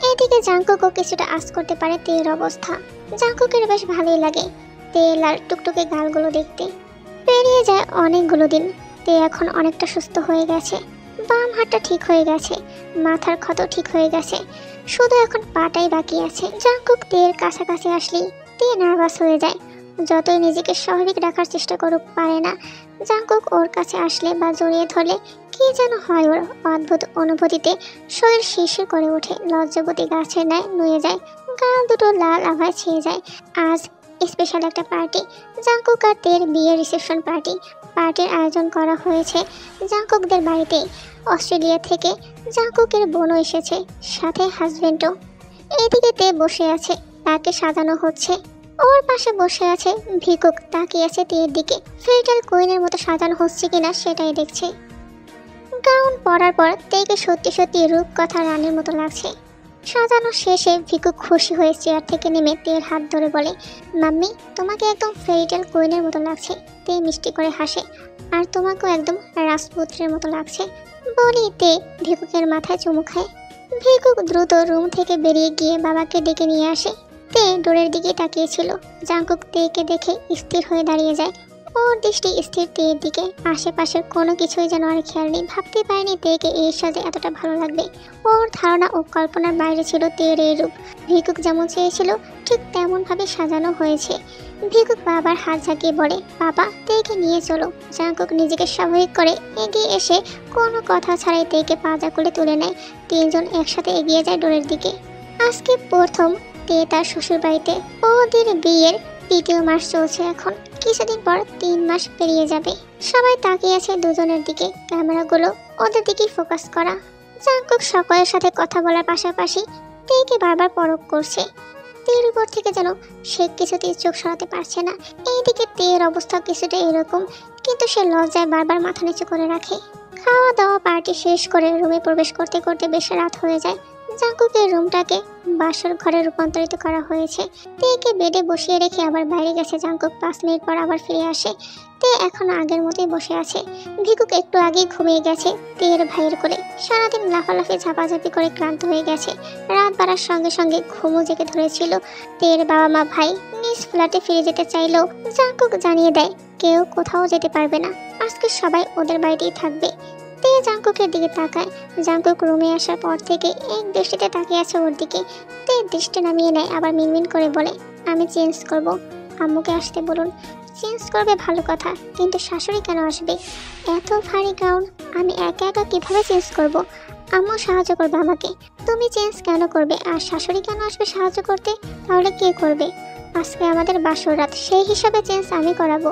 এদিকে জাঙ্কুকও কিছুটা আঁচ করতে পারে তের অবস্থা। জাঙ্কুকের বেশ ভালোই লাগে তে লাল টুকটুকে গালগুলো দেখতে। পেরিয়ে যায় অনেকগুলো দিন। তে এখন অনেকটা সুস্থ হয়ে গেছে। বাম হাতটা ঠিক হয়ে গেছে, মাথার ক্ষত ঠিক হয়ে গেছে, শুধু এখন পাটাই বাকি আছে। জাঙ্কুক তের কাছাকাছি আসলেই তে নার্ভাস হয়ে যায়। যতই নিজেকে স্বাভাবিক রাখার চেষ্টা করুক পারে না। জাঙ্কুক ওর কাছে আসলে বা জড়িয়ে ধরলে কি যেন হয় ওর। অদ্ভুত অনুভূতিতে শরীর শিরশির করে ওঠে, লজ্জাবতী গাছের ন্যায় নুয়ে যায়, গাল দুটো লাল আভায় ছেয়ে যায়। আজ স্পেশাল একটা পার্টি, জাঙ্কুক আর তের বিয়ের রিসেপশন পার্টি। পার্টির আয়োজন করা হয়েছে জাঙ্কুকদের বাড়িতেই। অস্ট্রেলিয়া থেকে জাঙ্কুকের বোনও এসেছে, সাথে হাজবেন্ডও। এদিকে তে বসে আছে, তাকে সাজানো হচ্ছে। ওর পাশে বসে আছে ভিকুক, তাকিয়ে আছে তের দিকে। ফেরিটাল কুইনের মতো সাজানো হচ্ছে কিনা সেটাই দেখছে। গাউন পরার পর তেকে সত্যি সত্যি রূপকথা রানীর মতো লাগছে। সাজানো শেষে ভিকুক খুশি হয়ে চেয়ার থেকে নেমে তের হাত ধরে বলে, মাম্মি তোমাকে একদম ফেরিটাল কুইনের মতো লাগছে। তে মিষ্টি করে হাসে, আর তোমাকেও একদম রাজপুত্রের মতো লাগছে বলি তে ভিকুকের মাথায় চুমু খায়। ভিকুক দ্রুত রুম থেকে বেরিয়ে গিয়ে বাবাকে ডেকে নিয়ে আসে। তে ডোরের দিকে তাকিয়েছিল। জাঙ্কুক তেকে দেখে স্থির হয়ে দাঁড়িয়ে যায়। ওর দৃষ্টি স্থির তের দিকে। আশেপাশের কোনো কিছুই যেন আর খেয়াল নেই। ভাবতে পারেনি তেকে এর সাথে এতটা ভালো লাগবে। ওর ধারণা ও কল্পনার বাইরে ছিল তের এই রূপ। ভিকুক যেমন চেয়েছিল ঠিক তেমনভাবে সাজানো হয়েছে। ভিকুক বাবার হাত ঝাঁকিয়ে বলে, বাবা তেকে নিয়ে চলো। জাঙ্কুক নিজেকে স্বাভাবিক করে এগিয়ে এসে কোনো কথা ছাড়াই তেকে পাজা করে তুলে নেয়। তিনজন একসাথে এগিয়ে যায় ডোরের দিকে। আজকে প্রথম তে তার শ্বশুর বাড়িতে। ওদের বিয়ের 2য় মাস চলছে এখন। কিছুদিন পর 3 মাস পেরিয়ে যাবে। সবাই তাকিয়ে আছে দুজনের দিকে, ক্যামেরাগুলো ওদের দিকেই ফোকাস করা। জাঙ্কুক সকলের সাথে কথা বলার পাশাপাশি তেকে বারবার পরখ করছে। তের উপর থেকে যেন সে কিছুতেই চোখ সরাতে পারছে না। এইদিকে তের অবস্থা কিছুটা এরকম, কিন্তু সে লজ্জায় বারবার মাথা নিচু করে রাখে। খাওয়া দাওয়া পার্টি শেষ করে রুমে প্রবেশ করতে করতে বেশ রাত হয়ে যায়। জাঙ্কুকের রুমটাকে বাসর ঘরে রূপান্তরিত করা হয়েছে। তেকে বেডে বসিয়ে রেখে আবার বাইরে গেছে জাঙ্কুক। 5 মিনিট পর আবার ফিরে আসে। তে এখন আগের মতোই বসে আছে। ভিকুক একটু আগেই ঘুমিয়ে গেছে তের ভাইয়ের কোলে। সারাদিন লাফালাফি ঝাপাঝাপি করে ক্লান্ত হয়ে গেছে। রাত বাড়ার সঙ্গে সঙ্গে ঘুমও জেগে ধরেছিল। তের বাবা মা ভাই নিজ ফ্ল্যাটে ফিরে যেতে চাইলেও জাঙ্কুক জানিয়ে দেয় কেউ কোথাও যেতে পারবে না, আজকে সবাই ওদের বাড়িতেই থাকবে। তে জাঙ্কুকের দিকে তাকায়। জাঙ্কুক রুমে আসার পর থেকে এক দৃষ্টিতে তাকিয়ে আছে ওর দিকে। তে দৃষ্টি নামিয়ে নেয়, আবার মিনমিন করে বলে, আমি চেঞ্জ করব, আম্মুকে আসতে বলুন। চেঞ্জ করবে ভালো কথা, কিন্তু শাশুড়ি কেন আসবে? এত ভারী গাউন আমি একা একা কিভাবে চেঞ্জ করব? আম্মু সাহায্য করবে আমাকে। তুমি চেঞ্জ কেন করবে আর শাশুড়ি কেন আসবে সাহায্য করতে? তাহলে কে করবে? আজকে আমাদের বাসর রাত, সেই হিসাবে চেঞ্জ আমি করাবো।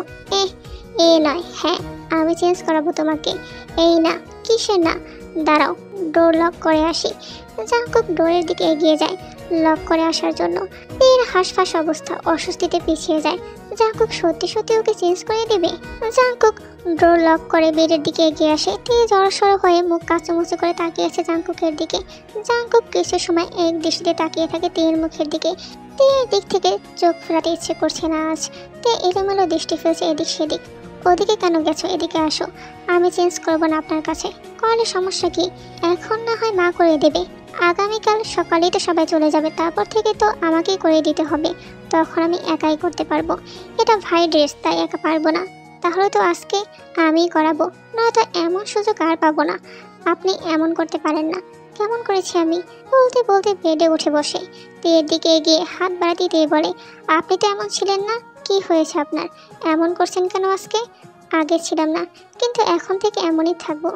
এ নয়, হ্যাঁ আমি চেঞ্জ করাবো তোমাকে। এই না, কিসের না? দাঁড়াও, ডোর লক করে আসি। জাঙ্কুক ডোরের দিকে এগিয়ে যায় লক করে আসার জন্য। এর হাঁসফাঁস অবস্থা, অস্বস্তিতে পিছিয়ে যায়। জাঙ্কুক সত্যি সত্যি ওকে চেঞ্জ করে দেবে? জাঙ্কুক ডোর লক করে বেডের দিকে এগিয়ে আসে। তে জড়সড় হয়ে মুখ কাঁচুমুচু করে তাকিয়ে আছে জাঙ্কুকের দিকে। জাঙ্কুক কিছু সময় এক দৃষ্টিতে তাকিয়ে থাকে তের মুখের দিকে। তের দিক থেকে চোখ ফেরাতে ইচ্ছে করছে না আজ। তে এলোমেলো দৃষ্টি ফেলছে এদিক সেদিক। ওদিকে কেন গেছো? এদিকে আসো। আমি চেঞ্জ করবো না আপনার কাছে। করলে সমস্যা কি? এখন না হয় মা করে দেবে। আগামীকাল সকালেই তো সবাই চলে যাবে, তারপর থেকে তো আমাকেই করে দিতে হবে। তখন আমি একাই করতে পারবো। এটা ভাই ড্রেস, তাই একা পারবো না। তাহলে তো আজকে আমিই করাবো, নয়তো এমন সুযোগ আর পাবো না। আপনি এমন করতে পারেন না। কেমন করেছি আমি? বলতে বলতে বেডে উঠে বসে তের দিকে এগিয়ে হাত বাড়াতেই তে বলে, আপনি তো এমন ছিলেন না। কি হয়েছে আপনার? এমন করছেন কেন আজকে? আগে ছিলাম না, কিন্তু এখন থেকে এমনই থাকবো।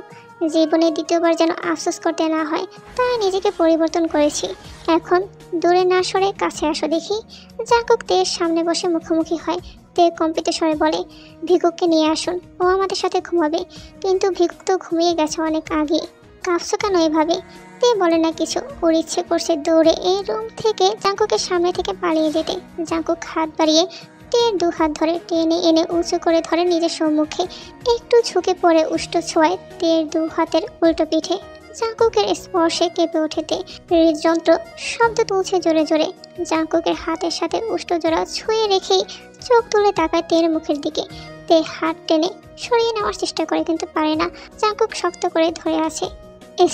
জীবনে দ্বিতীয়বার যেন আফসোস করতে না হয়, তাই নিজেকে পরিবর্তন করেছি। এখন দূরে না সরে কাছে আসো দেখি। জাঙ্কুক তের সামনে বসে মুখোমুখি হয়। তে কম্পিত স্বরে বলে, ভিকুককে নিয়ে আসুন, ও আমাদের সাথে ঘুমাবে। কিন্তু ভিকুক তো ঘুমিয়ে গেছে অনেক আগে। কাঁপছো কেন এভাবে? তে বলে না কিছু। ওর ইচ্ছে করছে দৌড়ে এই রুম থেকে জাঙ্কুকের সামনে থেকে পালিয়ে যেতে। জাঙ্কুক হাত বাড়িয়ে টের 2 হাত ধরে টেনে এনে উঁচু করে ধরে নিজের সম্মুখে। একটু ঝুঁকে পড়ে উষ্ঠ ছোঁয়ায় তের 2 হাতের উল্টো পিঠে। জাঙ্কুকের স্পর্শে কেঁপে ওঠে তে। হৃদযন্ত্র শব্দ তুলছে জোরে জোরে। জাঙ্কুকের হাতের সাথে উষ্ঠ জোড়া ছুঁয়ে রেখেই চোখ তুলে তাকায় তের মুখের দিকে। তে হাত টেনে সরিয়ে নেওয়ার চেষ্টা করে কিন্তু পারে না। জাঙ্কুক শক্ত করে ধরে আছে।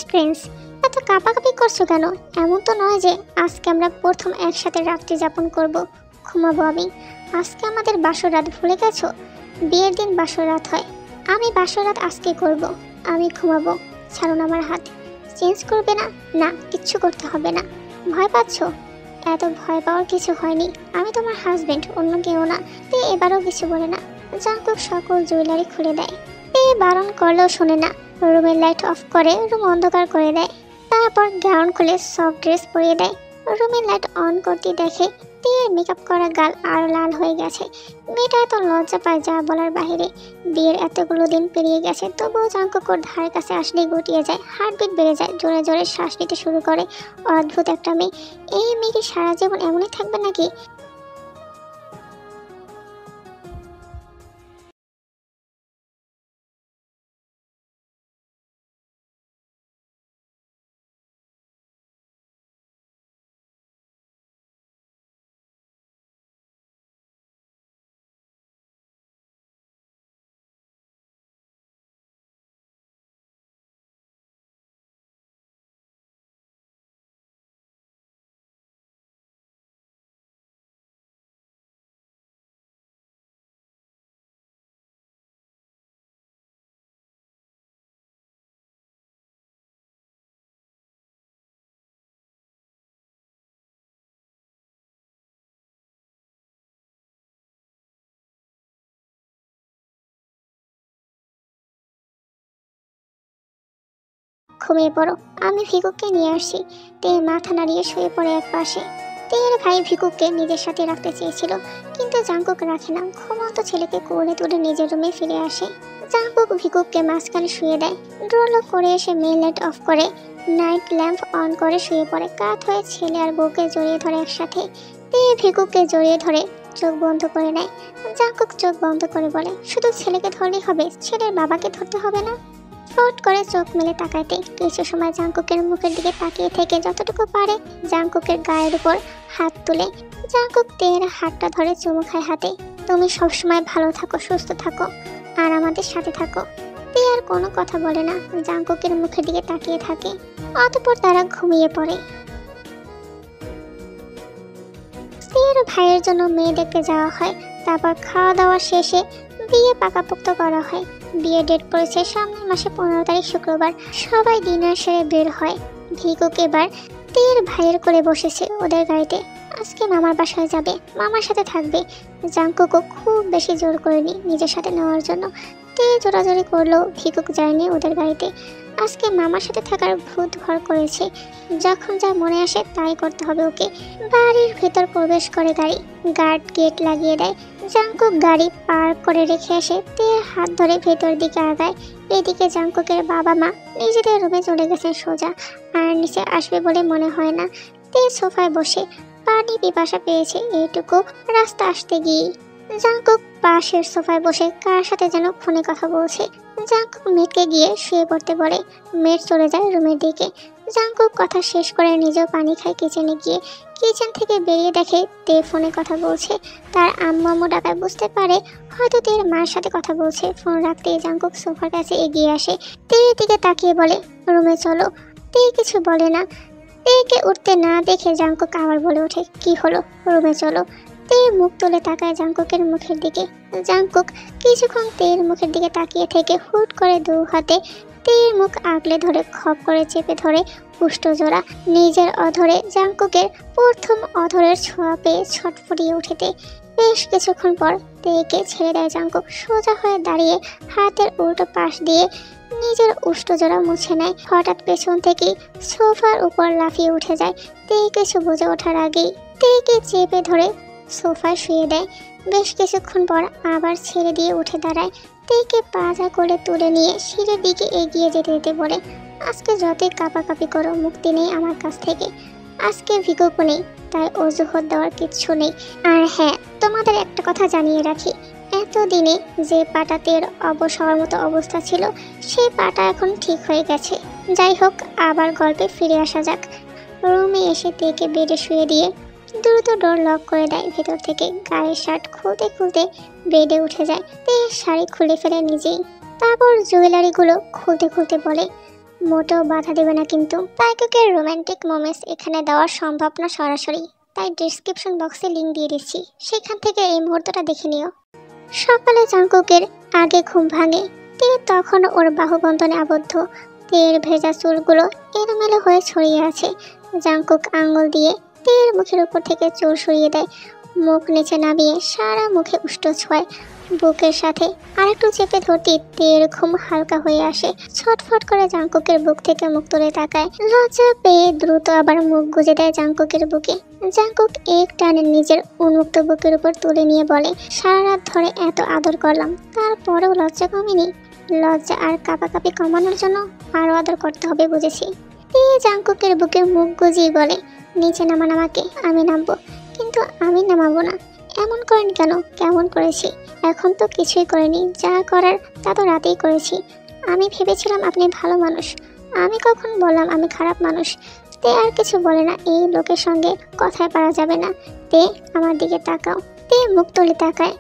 স্ট্রেঞ্জ, এত কাঁপাকাঁপি করছো কেন? এমন তো নয় যে আজকে আমরা প্রথম একসাথে রাত্রি যাপন করব। ঘুমাবো আমি। আজকে আমাদের বাসর রাত ভুলে গেছো? বিয়ের দিন বাসর রাত হয়। আমি বাসর রাত আজকে করব। আমি ঘুমাবো। ছাড়ুন আমার হাত। চেঞ্জ করবে না? না, কিচ্ছু করতে হবে না। ভয় পাচ্ছো? এত ভয় পাওয়ার কিছু হয়নি। আমি তোমার হাজবেন্ড, অন্য কেউ না। তে এবারও কিছু বলে না। জাঙ্কুক সকল জুয়েলারি খুলে দেয়। তে বারণ করলেও শোনে না। রুমের লাইট অফ করে রুম অন্ধকার করে দেয়। তারপর গাউন খুলে সফট ড্রেস পরিয়ে দেয়। রুমের লাইট অন করতে দেখে তের মেকআপ করা গাল আরো লাল হয়ে গেছে। মেয়েটা এত লজ্জা পায় যা বলার বাহিরে। বিয়ের এতগুলো দিন পেরিয়ে গেছে, তবুও জাঙ্কুক ওর ধারের কাছে আসলেই গুটিয়ে যায়। হার্টবিট বেড়ে যায়, জোরে জোরে শ্বাস নিতে শুরু করে। অদ্ভুত একটা মেয়ে। এই মেয়ে কি সারা জীবন এমনই থাকবে নাকি? ঘুমিয়ে পড়ো, আমি ভিকুকে নিয়ে আসি। তে মাথা নাড়িয়ে শুয়ে পড়ে এক পাশে। তের ভাই ভিকুকে নিজের সাথে রাখতে চেয়েছিল, কিন্তু জাঙ্কুক রাখে না। ঘুমন্ত ছেলেকে কোলে তুলে নিজের রুমে ফিরে আসে। জাঙ্কুক ভিকুকে মাঝখানে শুয়ে দেয়। ডোর লক করে এসে মেইন লাইট অফ করে নাইট ল্যাম্প অন করে শুয়ে পড়ে। কাত হয়ে ছেলে আর বউকে জড়িয়ে ধরে একসাথে। তে ভিকুকে জড়িয়ে ধরে চোখ বন্ধ করে নেয়। জাঙ্কুক চোখ বন্ধ করে বলে, শুধু ছেলেকে ধরলেই হবে, ছেলের বাবাকে ধরতে হবে না? ফট করে চোখ মেলে তাকাইতে কিছু সময় জাঙ্কুকের মুখের দিকে তাকিয়ে থেকে যতটুকু পারে জাঙ্কুকের গায়ের উপর হাত তুলে জাঙ্কুক তের হাতটা ধরে চুমু খায় হাতে। তুমি সবসময় ভালো থাকো, সুস্থ থাকো, আর আমাদের সাথে থাকো। তে আর কোনো কথা বলে না, জাঙ্কুকের মুখের দিকে তাকিয়ে থাকে। অতঃপর তারা ঘুমিয়ে পড়ে। তের ভাইয়ের জন্য মেয়ে দেখতে যাওয়া হয়। তারপর খাওয়া দাওয়া শেষে বিয়ে পাকাপোক্ত করা হয়। বিয়ে ডেট পড়েছে সামনের মাসে 15 তারিখ শুক্রবার। সবাই ডিনার সেরে বের হয়। ভিকুক এবার তের ভাইয়ের করে বসেছে ওদের গাড়িতে। আজকে মামার বাসায় যাবে, মামার সাথে থাকবে। জাঙ্কুকও খুব বেশি জোর করেনি নিজের সাথে নেওয়ার জন্য। তে জোরাজোরি করলেও ভিকুক যায়নি ওদের গাড়িতে। আজকে মামার সাথে থাকার ভূত ভর করেছে। যখন যা মনে আসে তাই করতে হবে ওকে। বাড়ির ভেতর প্রবেশ করে গাড়ি। গার্ড গেট লাগিয়ে দেয়। জাঙ্কুক গাড়ি পার্ক করে রেখে আসে। তে হাত ধরে ভেতর দিকে আগায়। এদিকে জাঙ্কুকের বাবা মা নিজেদের রুমে চলে গেছেন সোজা, আর নিচে আসবে বলে মনে হয় না। তে সোফায় বসে পানি পিপাসা পেয়েছে এইটুকু রাস্তা আসতে গিয়ে। জাঙ্কুক পাশের সোফায় বসে কার সাথে যেন ফোনে কথা বলছে। জাঙ্কুক মেয়েকে গিয়ে শুয়ে পড়তে বলে। মেয়ের চলে যায় রুমের দিকে। জাঙ্কুক কথা শেষ করে নিজেও পানি খায় কিচেনে গিয়ে। কিচেন থেকে বেরিয়ে দেখে তে ফোনে কথা বলছে। তার আম্মু ডাকায় বুঝতে পারে হয়তো তের মায়ের সাথে কথা বলছে। ফোন রাখতেই জাঙ্কুক সোফার কাছে এগিয়ে আসে। তের দিকে তাকিয়ে বলে, রুমে চলো। তে কিছু বলে না। তেকে উঠতে না দেখে জাঙ্কুক আবার বলে ওঠে, কি হলো, রুমে চলো। তে মুখ তুলে তাকায় জাঙ্কুকের মুখের দিকে। জাঙ্কুক কিছুক্ষণ তের মুখের দিকে তাকিয়ে থেকে হুট করে 2 হাতে তের মুখ আগলে ধরে খপ করে চেপে ধরে পুষ্ট জোড়া নিজের অধরে জাঙ্কুকের প্রথম অধরের ছোঁয়া পেয়ে ছটফটিয়ে উঠেতে। বেশ কিছুক্ষণ পর তেকে ছেড়ে দেয় জাঙ্কুক। সোজা হয়ে দাঁড়িয়ে হাতের উল্টো পাশ দিয়ে নিজের উষ্ট জোড়া মুছে নেয়। হঠাৎ পেছন থেকেই সোফার উপর লাফিয়ে উঠে যায়। তে কিছু বুঝে ওঠার আগেই তেকে চেপে ধরে সোফায় শুয়ে দেয়। বেশ কিছুক্ষণ পর আবার ছেড়ে দিয়ে উঠে দাঁড়ায়। তেকে পাজা করে তুলে নিয়ে সিঁড়ির দিকে এগিয়ে যেতে যেতে বলে, আজকে যতই কাঁপাকাঁপি করো মুক্তি নেই আমার কাছ থেকে। আজকে ভিকুকও নেই, তাই অজুহাত দেওয়ার কিচ্ছু নেই। আর হ্যাঁ, তোমাদের একটা কথা জানিয়ে রাখি, এতদিনে যে পাটা তের অবশ হওয়ার মতো অবস্থা ছিল, সেই পাটা এখন ঠিক হয়ে গেছে। যাই হোক, আবার গল্পে ফিরে আসা যাক। রুমে এসে তেকে বেডে শুয়ে দিয়ে দ্রুত ডোর লক করে দেয় ভেতর থেকে। গায়ের শার্ট খুলতে খুলতে বেডে উঠে যায়। তে শাড়ি খুলে ফেলে নিজেই, তারপর জুয়েলারিগুলো খুলতে খুলতে বলে, মোটেও বাধা দেবে না কিন্তু। তাইকুকের রোমান্টিক মোমেন্টস এখানে দেওয়া সম্ভব না সরাসরি, তাই ডিসক্রিপশন বক্সে লিঙ্ক দিয়ে দিচ্ছি, সেখান থেকে এই মুহূর্তটা দেখে নিও। সকালে জাংকুকের আগে ঘুম ভাঙে। তে তখন ওর বাহুবন্ধনে আবদ্ধ। তের ভেজা চুলগুলো এলোমেলো হয়ে ছড়িয়ে আছে। জাংকুক আঙ্গুল দিয়ে তের মুখের উপর থেকে চুল সরিয়ে দেয়, মুখ নিচে নামিয়ে সারা মুখে উষ্ণ ছোঁয়। বুকের সাথে আরেকটু চেপে ধরতে তের ঘুম হালকা হয়ে আসে। ছটফট করে জাংকুকের বুক থেকে মুখ তুলে তাকায়। লজ্জা পেয়ে দ্রুত আবার মুখ গুজে দেয় জাংকুকের বুকে। জাংকুক এক টানে নিজের উন্মুক্ত বুকের উপর তুলে নিয়ে বলে, সারা রাত ধরে এত আদর করলাম, তারপরেও লজ্জা কমেনি। লজ্জা আর কাঁপাকাঁপি কমানোর জন্য আরও আদর করতে হবে বুঝেছি। এই জাংকুকের বুকে মুখ গুজিয়ে বলে, নিচে নামান আমাকে, আমি নামবো। কিন্তু আমি নামাবো না। এমন করেন কেন? কেমন করেছি? এখন তো কিছুই করিনি, যা করার তা তো রাতেই করেছি। আমি ভেবেছিলাম আপনি ভালো মানুষ, আমি কখন বললাম আমি খারাপ মানুষ? তে আর কিছু বলে না। এই লোকের সঙ্গে কথায় পারা যাবে না। তে আমার দিকে তাকাও। তে মুখ তুলে তাকায়,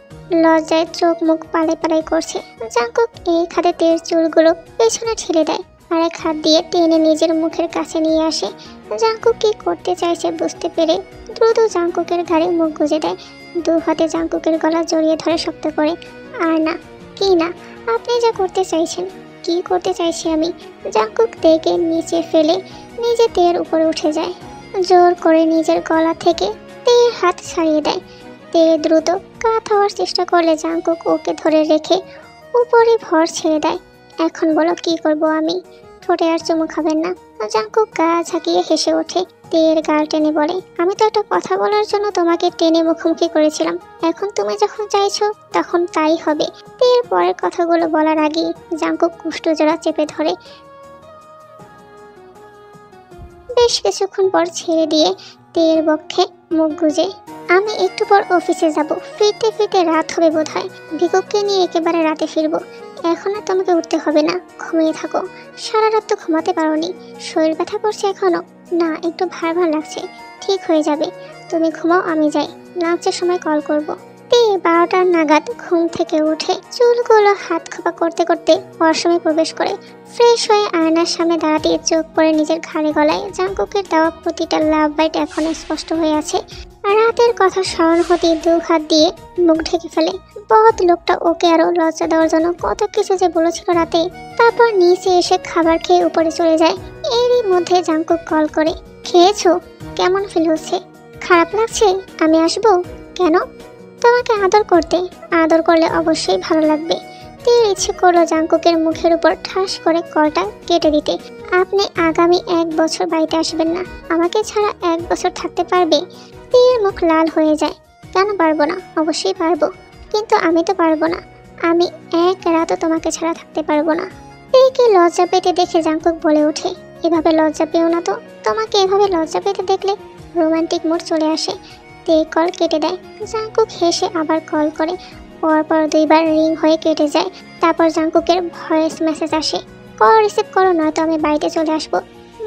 লজ্জায় চোখ মুখ পালাই করছে। জাংকুক এক হাতে তের চুলগুলো পেছনে ঠেলে দেয়, আরেক হাত দিয়ে টেনে নিজের মুখের কাছে নিয়ে আসে। জাংকুক কি করতে চাইছে বুঝতে পেরে দ্রুত জাংকুকের ঘাড়ে মুখ গুজে দেয়। দু হাতে জাংকুকের গলা জড়িয়ে ধরে শক্ত করে। আর না, কি না, আপনি যা করতে চাইছেন। কি করতে চাইছি আমি? জাংকুক তেকে নিচে ফেলে নিজে তের উপরে উঠে যায়। জোর করে নিজের গলা থেকে তের হাত ছাড়িয়ে দেয়। তে দ্রুত কাত হওয়ার চেষ্টা করলে জাংকুক ওকে ধরে রেখে উপরে ভর ছেড়ে দেয়। এখন বলো কি করব আমি? ঠোঁটে আর চুমু খাবেন না? জাংকুক গা ঝাঁকিয়ে হেসে ওঠে। তের গাল টেনে বলে, আমি তো একটা কথা বলার জন্য তোমাকে টেনে মুখোমুখি করেছিলাম, এখন তুমি যখন চাইছো তখন তাই হবে। তের পরের কথাগুলো বলার আগেই জাংকুক কুষ্ঠজোড়া চেপে ধরে। বেশ কিছুক্ষণ পর ছেড়ে দিয়ে তের বক্ষে মুখ গুজে, আমি একটু পর অফিসে যাব, ফিরতে ফিরতে রাত হবে বোধহয়। ভিকুককে নিয়ে একেবারে রাতে ফিরবো। এখন আর তোমাকে উঠতে হবে না, ঘুমিয়ে থাকো। সারা রাত তো ঘুমাতে পারোনি, শরীর ব্যথা করছে এখনো? না, একটু ভার ভার লাগছে, ঠিক হয়ে যাবে। তুমি ঘুমাও, আমি যাই, লাঞ্চের সময় কল করব। তে 12টার নাগাদ ঘুম থেকে উঠে চুলগুলো হাত খোপা করতে করতে ওয়াশরুমে প্রবেশ করে। ফ্রেশ হয়ে আয়নার সামনে দাঁড়াতে চোখ পড়ে নিজের ঘাড়ে গলায়। জাংকুকের দেওয়া প্রতিটা লাভ বাইট এখনো স্পষ্ট হয়ে আছে। রাতের কথা স্মরণ হতেই দু হাত দিয়ে মুখ ঢেকে ফেলে। বহুত লোকটা ওকে আরো লজ্জা দেওয়ার জন্য কত কিছু যে বলেছিল রাতে। তারপর নিচে এসে খাবার খেয়ে উপরে চলে যায়। এরই মধ্যে জাংকুক কল করে, খেয়েছো? কেমন ফিল হচ্ছে? খারাপ লাগছে? আমি আসবো? কেন? তোমাকে আদর করতে। আদর করলে অবশ্যই ভালো লাগবে। তীর ইচ্ছে করলো জাংকুকের মুখের উপর ঠাস করে কলটা কেটে দিতে। আপনি আগামী 1 বছর বাড়িতে আসবেন না, আমাকে ছাড়া 1 বছর থাকতে পারবে? তীর মুখ লাল হয়ে যায়। কেন পারবো না? অবশ্যই পারবো, কিন্তু আমি তো পারবো না। আমি 1 রাতও তোমাকে ছাড়া থাকতে পারবো না। তীরকে লজ্জা পেতে দেখে জাংকুক বলে ওঠে, এভাবে লজ্জা পেও না তো। তোমাকে এভাবে লজ্জা পেতে দেখলে রোমান্টিক মুড চলে আসে। তে কল কেটে দেয়। জাংকুক হেসে আবার কল করে। পরপর 2 বার রিং হয়ে কেটে যায়। তারপর জাংকুকের ভয়েস মেসেজ আসে, কল রিসিভ করো, নয়তো আমি বাড়িতে চলে আসবো।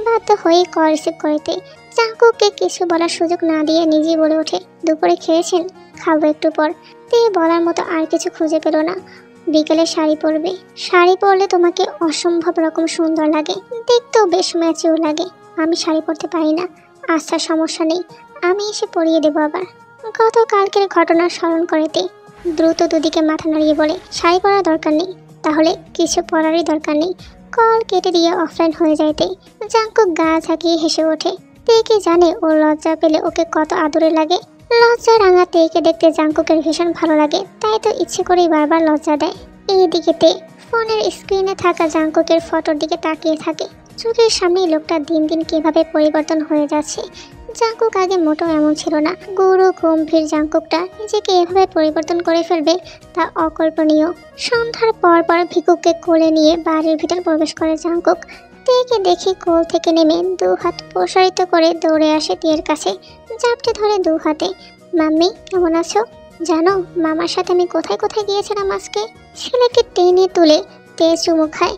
বাধ্য হয়ে কল রিসিভ করিতে জাংকুককে কিছু বলার সুযোগ না দিয়ে নিজেই বলে ওঠে, দুপুরে খেয়েছেন? খাবো একটু পর। তে বলার মতো আর কিছু খুঁজে পেল না। বিকেলে শাড়ি পরবে। শাড়ি পরলে তোমাকে অসম্ভব রকম সুন্দর লাগে, দেখতেও বেশ ম্যাচিও লাগে। আমি শাড়ি পরতে পারি না। আচ্ছা, সমস্যা নেই, আমি এসে পরিয়ে দেবো আবার। গতকালকের ঘটনা স্মরণ করেতে দ্রুত দুদিকে মাথা নাড়িয়ে বলে, শাড়ি পরার দরকার নেই, তাহলে কিছু পরারই দরকার নেই। কল কেটে দিয়ে অফলাইন হয়ে যাইতে জাংকুক গা ঝাঁকিয়ে হেসে ওঠে। তেকে জানে ও লজ্জা পেলে ওকে কত আদরে লাগে। লজ্জা রাঙা তেকে দেখতে জাংকুকের ভীষণ ভালো লাগে, তাই তো ইচ্ছে করেই বারবার লজ্জা দেয়। এইদিকে তে ফোনের স্ক্রিনে থাকা জাংকুকের ফটোর দিকে তাকিয়ে থাকে। চোখের সামনে লোকটা দিন দিন কিভাবে পরিবর্তন হয়ে যাচ্ছে। জাংকুক আগে মোটেও এমন ছিল না। গুরু গম্ভীর জাংকুকটা নিজেকে এভাবে পরিবর্তন করে ফেলবে তা অকল্পনীয়। সন্ধ্যার পর ভিকুককে কোলে নিয়ে বাড়ির ভিতর প্রবেশ করে জাংকুক। তেকে দেখি কোল থেকে নেমে 2 হাত প্রসারিত করে দৌড়ে আসে তের কাছে, চাপটে ধরে 2 হাতে। মাম্মি কেমন আছো? জানো মামার সাথে আমি কোথায় কোথায় গিয়েছিলাম আজকে? ছেলেকে টেনে তুলে তে চুমু খায়।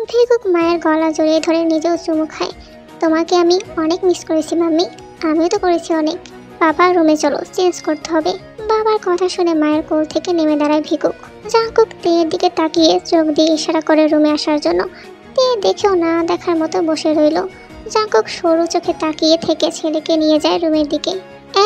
ভিগুক মায়ের গলা জড়িয়ে ধরে নিজেও চুমু খায়। তোমাকে আমি অনেক মিস করেছি মাম্মি। আমিও তো করেছি অনেক। বাবা রুমে চলো, চেঞ্জ করতে হবে। বাবার কথা শুনে মায়ের কোল থেকে নেমে দাঁড়ায় ভিগুক। জাঙ্কুক তের দিকে তাকিয়ে চোখ দিয়ে ইশারা করে রুমে আসার জন্য। তে দেখেও না দেখার মতো বসে রইল। জাঙ্কুক সরু চোখে তাকিয়ে থেকে ছেলেকে নিয়ে যায় রুমের দিকে।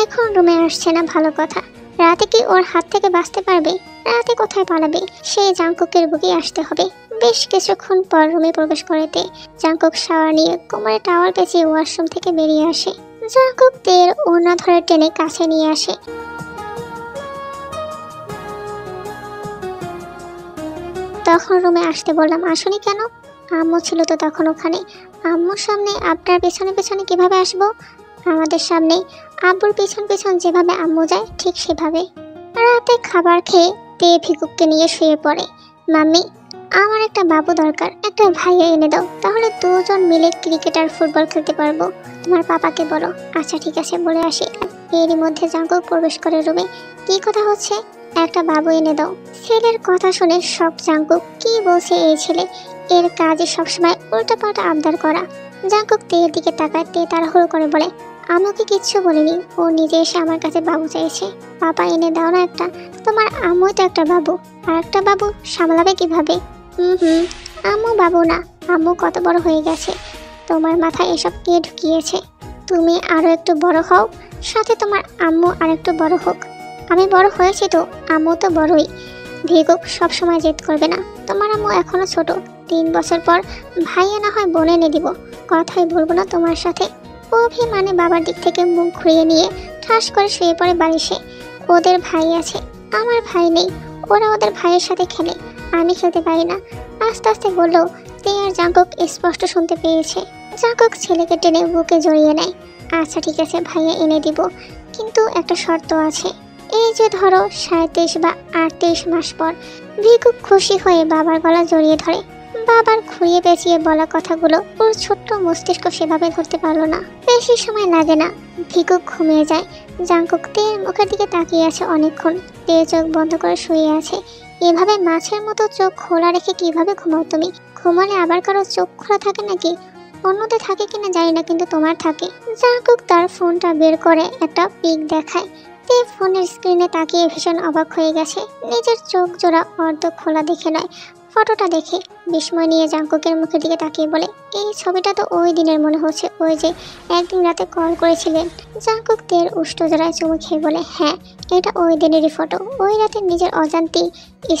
এখন রুমে আসছে না ভালো কথা, রাতে কি ওর হাত থেকে বাঁচতে পারবে? রাতে কোথায় পালাবে? সেই জাঙ্কুকের বুকে আসতে হবে। বেশ কিছুক্ষণ পর রুমে প্রবেশ করতে জাঙ্কুক শাওয়ার নিয়ে কোমরে টাওয়াল পেঁচিয়ে ওয়াশরুম থেকে বেরিয়ে আসে। জাঙ্কুক তের ওড়না ধরে টেনে কাছে নিয়ে আসে। তখন রুমে আসতে বললাম, আসনি কেন? আম্মু ছিল তো তখন ওখানে। আম্মুর সামনে আপনার পেছনে পেছনে কিভাবে আসবো? আমাদের সামনে আব্বুর পিছন পিছন যেভাবে আম্মু যায় ঠিক সেভাবে। রাতে খাবার খেয়ে তে ভিগুককে নিয়ে শুয়ে পড়ে। মাম্মি আমার একটা বাবু দরকার, একটা ভাইয়া এনে দাও, তাহলে দুজন মিলে ক্রিকেট আর ফুটবল খেলতে পারবো। তোমার পাপাকে বলো। আচ্ছা ঠিক আছে, বলে আসি। এরই মধ্যে জাঙ্কুক প্রবেশ করে রুমে। কি কথা হচ্ছে? একটা বাবু এনে দাও। ছেলের কথা শুনে সব জাঙ্কুক, কি বলছে এই ছেলে? এর কাজে সবসময় উল্টাপাল্টা আবদার করা। জাঙ্কুক তের দিকে তাকায়। তে তাড়াহুড়ো করে বলে, আমাকে কিচ্ছু বলিনি, ও নিজে এসে আমার কাছে বাবু চাইছে। পাপা এনে দাও না একটা। তোমার আম্মুই তো একটা বাবু, আর একটা বাবু সামলাবে কিভাবে? আম্মু বাবু না, আম্মু কত বড় হয়ে গেছে। তোমার মাথায় এসব কে ঢুকিয়েছে? তুমি আরো একটু বড় হও, সাথে তোমার আম্মু আর একটু বড় হোক। আমি বড় হয়েছি তো, আম্মু তো বড়ই। ভিগুক সবসময় জেদ করবে না। তোমার আম্মু এখনো ছোট, 3 বছর পর ভাইয়া না হয় বোন এনে দিব। কথাই বলবো না তোমার সাথে। অভিমানে বাবার দিক থেকে মুখ ঘুরিয়ে নিয়ে ঠাস করে শুয়ে পড়ে বালিশে। ওদের ভাই আছে, আমার ভাই নেই। ওরা ওদের ভাইয়ের সাথে খেলে, আমি খেলতে পারি না। আস্তে আস্তে বললো। তে আর জাঙ্কুক স্পষ্ট শুনতে পেয়েছে। জাঙ্কুক ছেলেকে টেনে বুকে জড়িয়ে নেয়। আচ্ছা ঠিক আছে ভাইয়া এনে দিব, কিন্তু একটা শর্ত আছে। এই যে ধরো 37 বা 38 মাস পর। ভিগুক খুশি হয়ে বাবার গলা জড়িয়ে ধরে। বাবার ঘুরিয়ে পেঁচিয়ে বলা কথাগুলো ওর ছোট্ট মস্তিষ্ক সেভাবে ধরতে পারলো না। বেশি সময় লাগে না, ভিগুক ঘুমিয়ে যায়। জাঙ্কুক তের মুখের দিকে তাকিয়ে আছে অনেকক্ষণ। তে চোখ বন্ধ করে শুয়ে আছে। এভাবে মাছের মতো চোখ খোলা রেখে কিভাবে ঘুমাও তুমি? ঘুমালে আবার কারো চোখ খোলা থাকে নাকি? অন্যদের থাকে কিনা জানি না, কিন্তু তোমার থাকে। জাঙ্কুক তার ফোনটা বের করে একটা পিক দেখায়। তে ফোনের স্ক্রিনে তাকিয়ে ভীষণ অবাক হয়ে গেছে। নিজের চোখ জোড়া অর্ধ খোলা দেখে নয়, ফটোটা দেখে বিস্ময় নিয়ে জাঙ্কুকের মুখের দিকে তাকিয়ে বলে, এই ছবিটা তো ওই দিনের মনে হচ্ছে, ওই যে একদিন রাতে কল করেছিলেন। জাঙ্কুক তের উষ্ঠ জোড়ায় চুমু খেয়ে বলে, হ্যাঁ এটা ওই দিনেরই ফটো। ওই রাতে নিজের অজান্তেই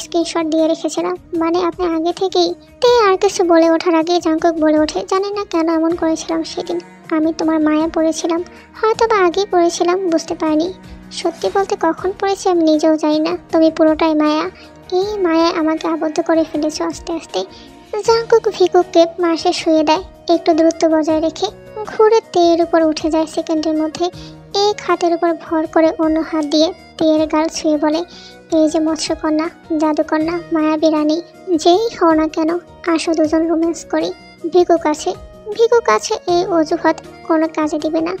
স্ক্রিনশট দিয়ে রেখেছিলাম। মানে আপনি আগে থেকেই? তে আর কিছু বলে ওঠার আগে জাঙ্কুক বলে ওঠে, জানি না কেন এমন করেছিলাম সেদিন। আমি তোমার মায়া পড়েছিলাম, হয়তো বা আগেই পড়েছিলাম, বুঝতে পারিনি। সত্যি বলতে কখন পড়েছি আমি নিজেও জানি না। তুমি পুরোটাই মায়া। এই মায়ায় আমাকে আবদ্ধ করে ফেলেছো আস্তে আস্তে। জাঙ্কুক ভিগুককে মাসে শুয়ে দেয়, একটু দূরত্ব বজায় রেখে। ঘুরে তের উপর উঠে যায় সেকেন্ডের মধ্যে। এক হাতের উপর ভর করে অন্য হাত দিয়ে তের গাল ছুঁয়ে বলে, এই যে মৎস্যকন্যা, জাদুকন্যা, মায়াবী রানী, যেই হও না কেন, আসো দুজন রোম্যান্স করি। ভিগুক আছে এই অজুহাত কোনো কাজে দিবে না।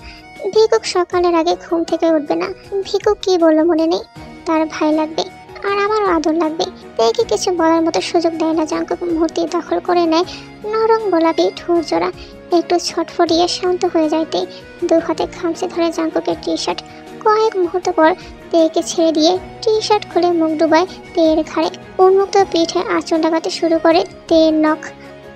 ভিগুক সকালের আগে ঘুম থেকে উঠবে না। ভিগুক কি বললো মনে নেই? তার ভাই লাগবে, আর আমারও আদর লাগবে। তেকে কিছু বলার মতো সুযোগ দেয় না। জাঙ্কুক মুহূর্তে দখল করে নেয় নরম গোলাপি ঠোঁট জোড়া। একটু ছটফটিয়ে শান্ত হয়ে যায় তে। 2 হাতে খামচে ধরে জাঙ্কুকের টি-শার্ট। কয়েক মুহূর্ত পর তেকে ছেড়ে দিয়ে টি-শার্ট খুলে মুখ ডুবায় তের ঘাড়ে। উন্মুক্ত পিঠে আঁচল লাগাতে শুরু করে তের নখ।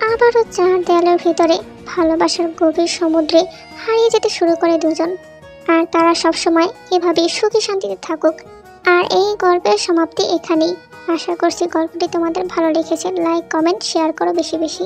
আবারও 4 দেয়ালের ভিতরে ভালোবাসার গভীর সমুদ্রে হারিয়ে যেতে শুরু করে দুজন। আর তারা সবসময় এভাবেই সুখী শান্তিতে থাকুক। আর এই গল্পের সমাপ্তি এখানেই। আশা করছি গল্পটি তোমাদের ভালো লেগেছে। লাইক, কমেন্ট, শেয়ার করো বেশি বেশি।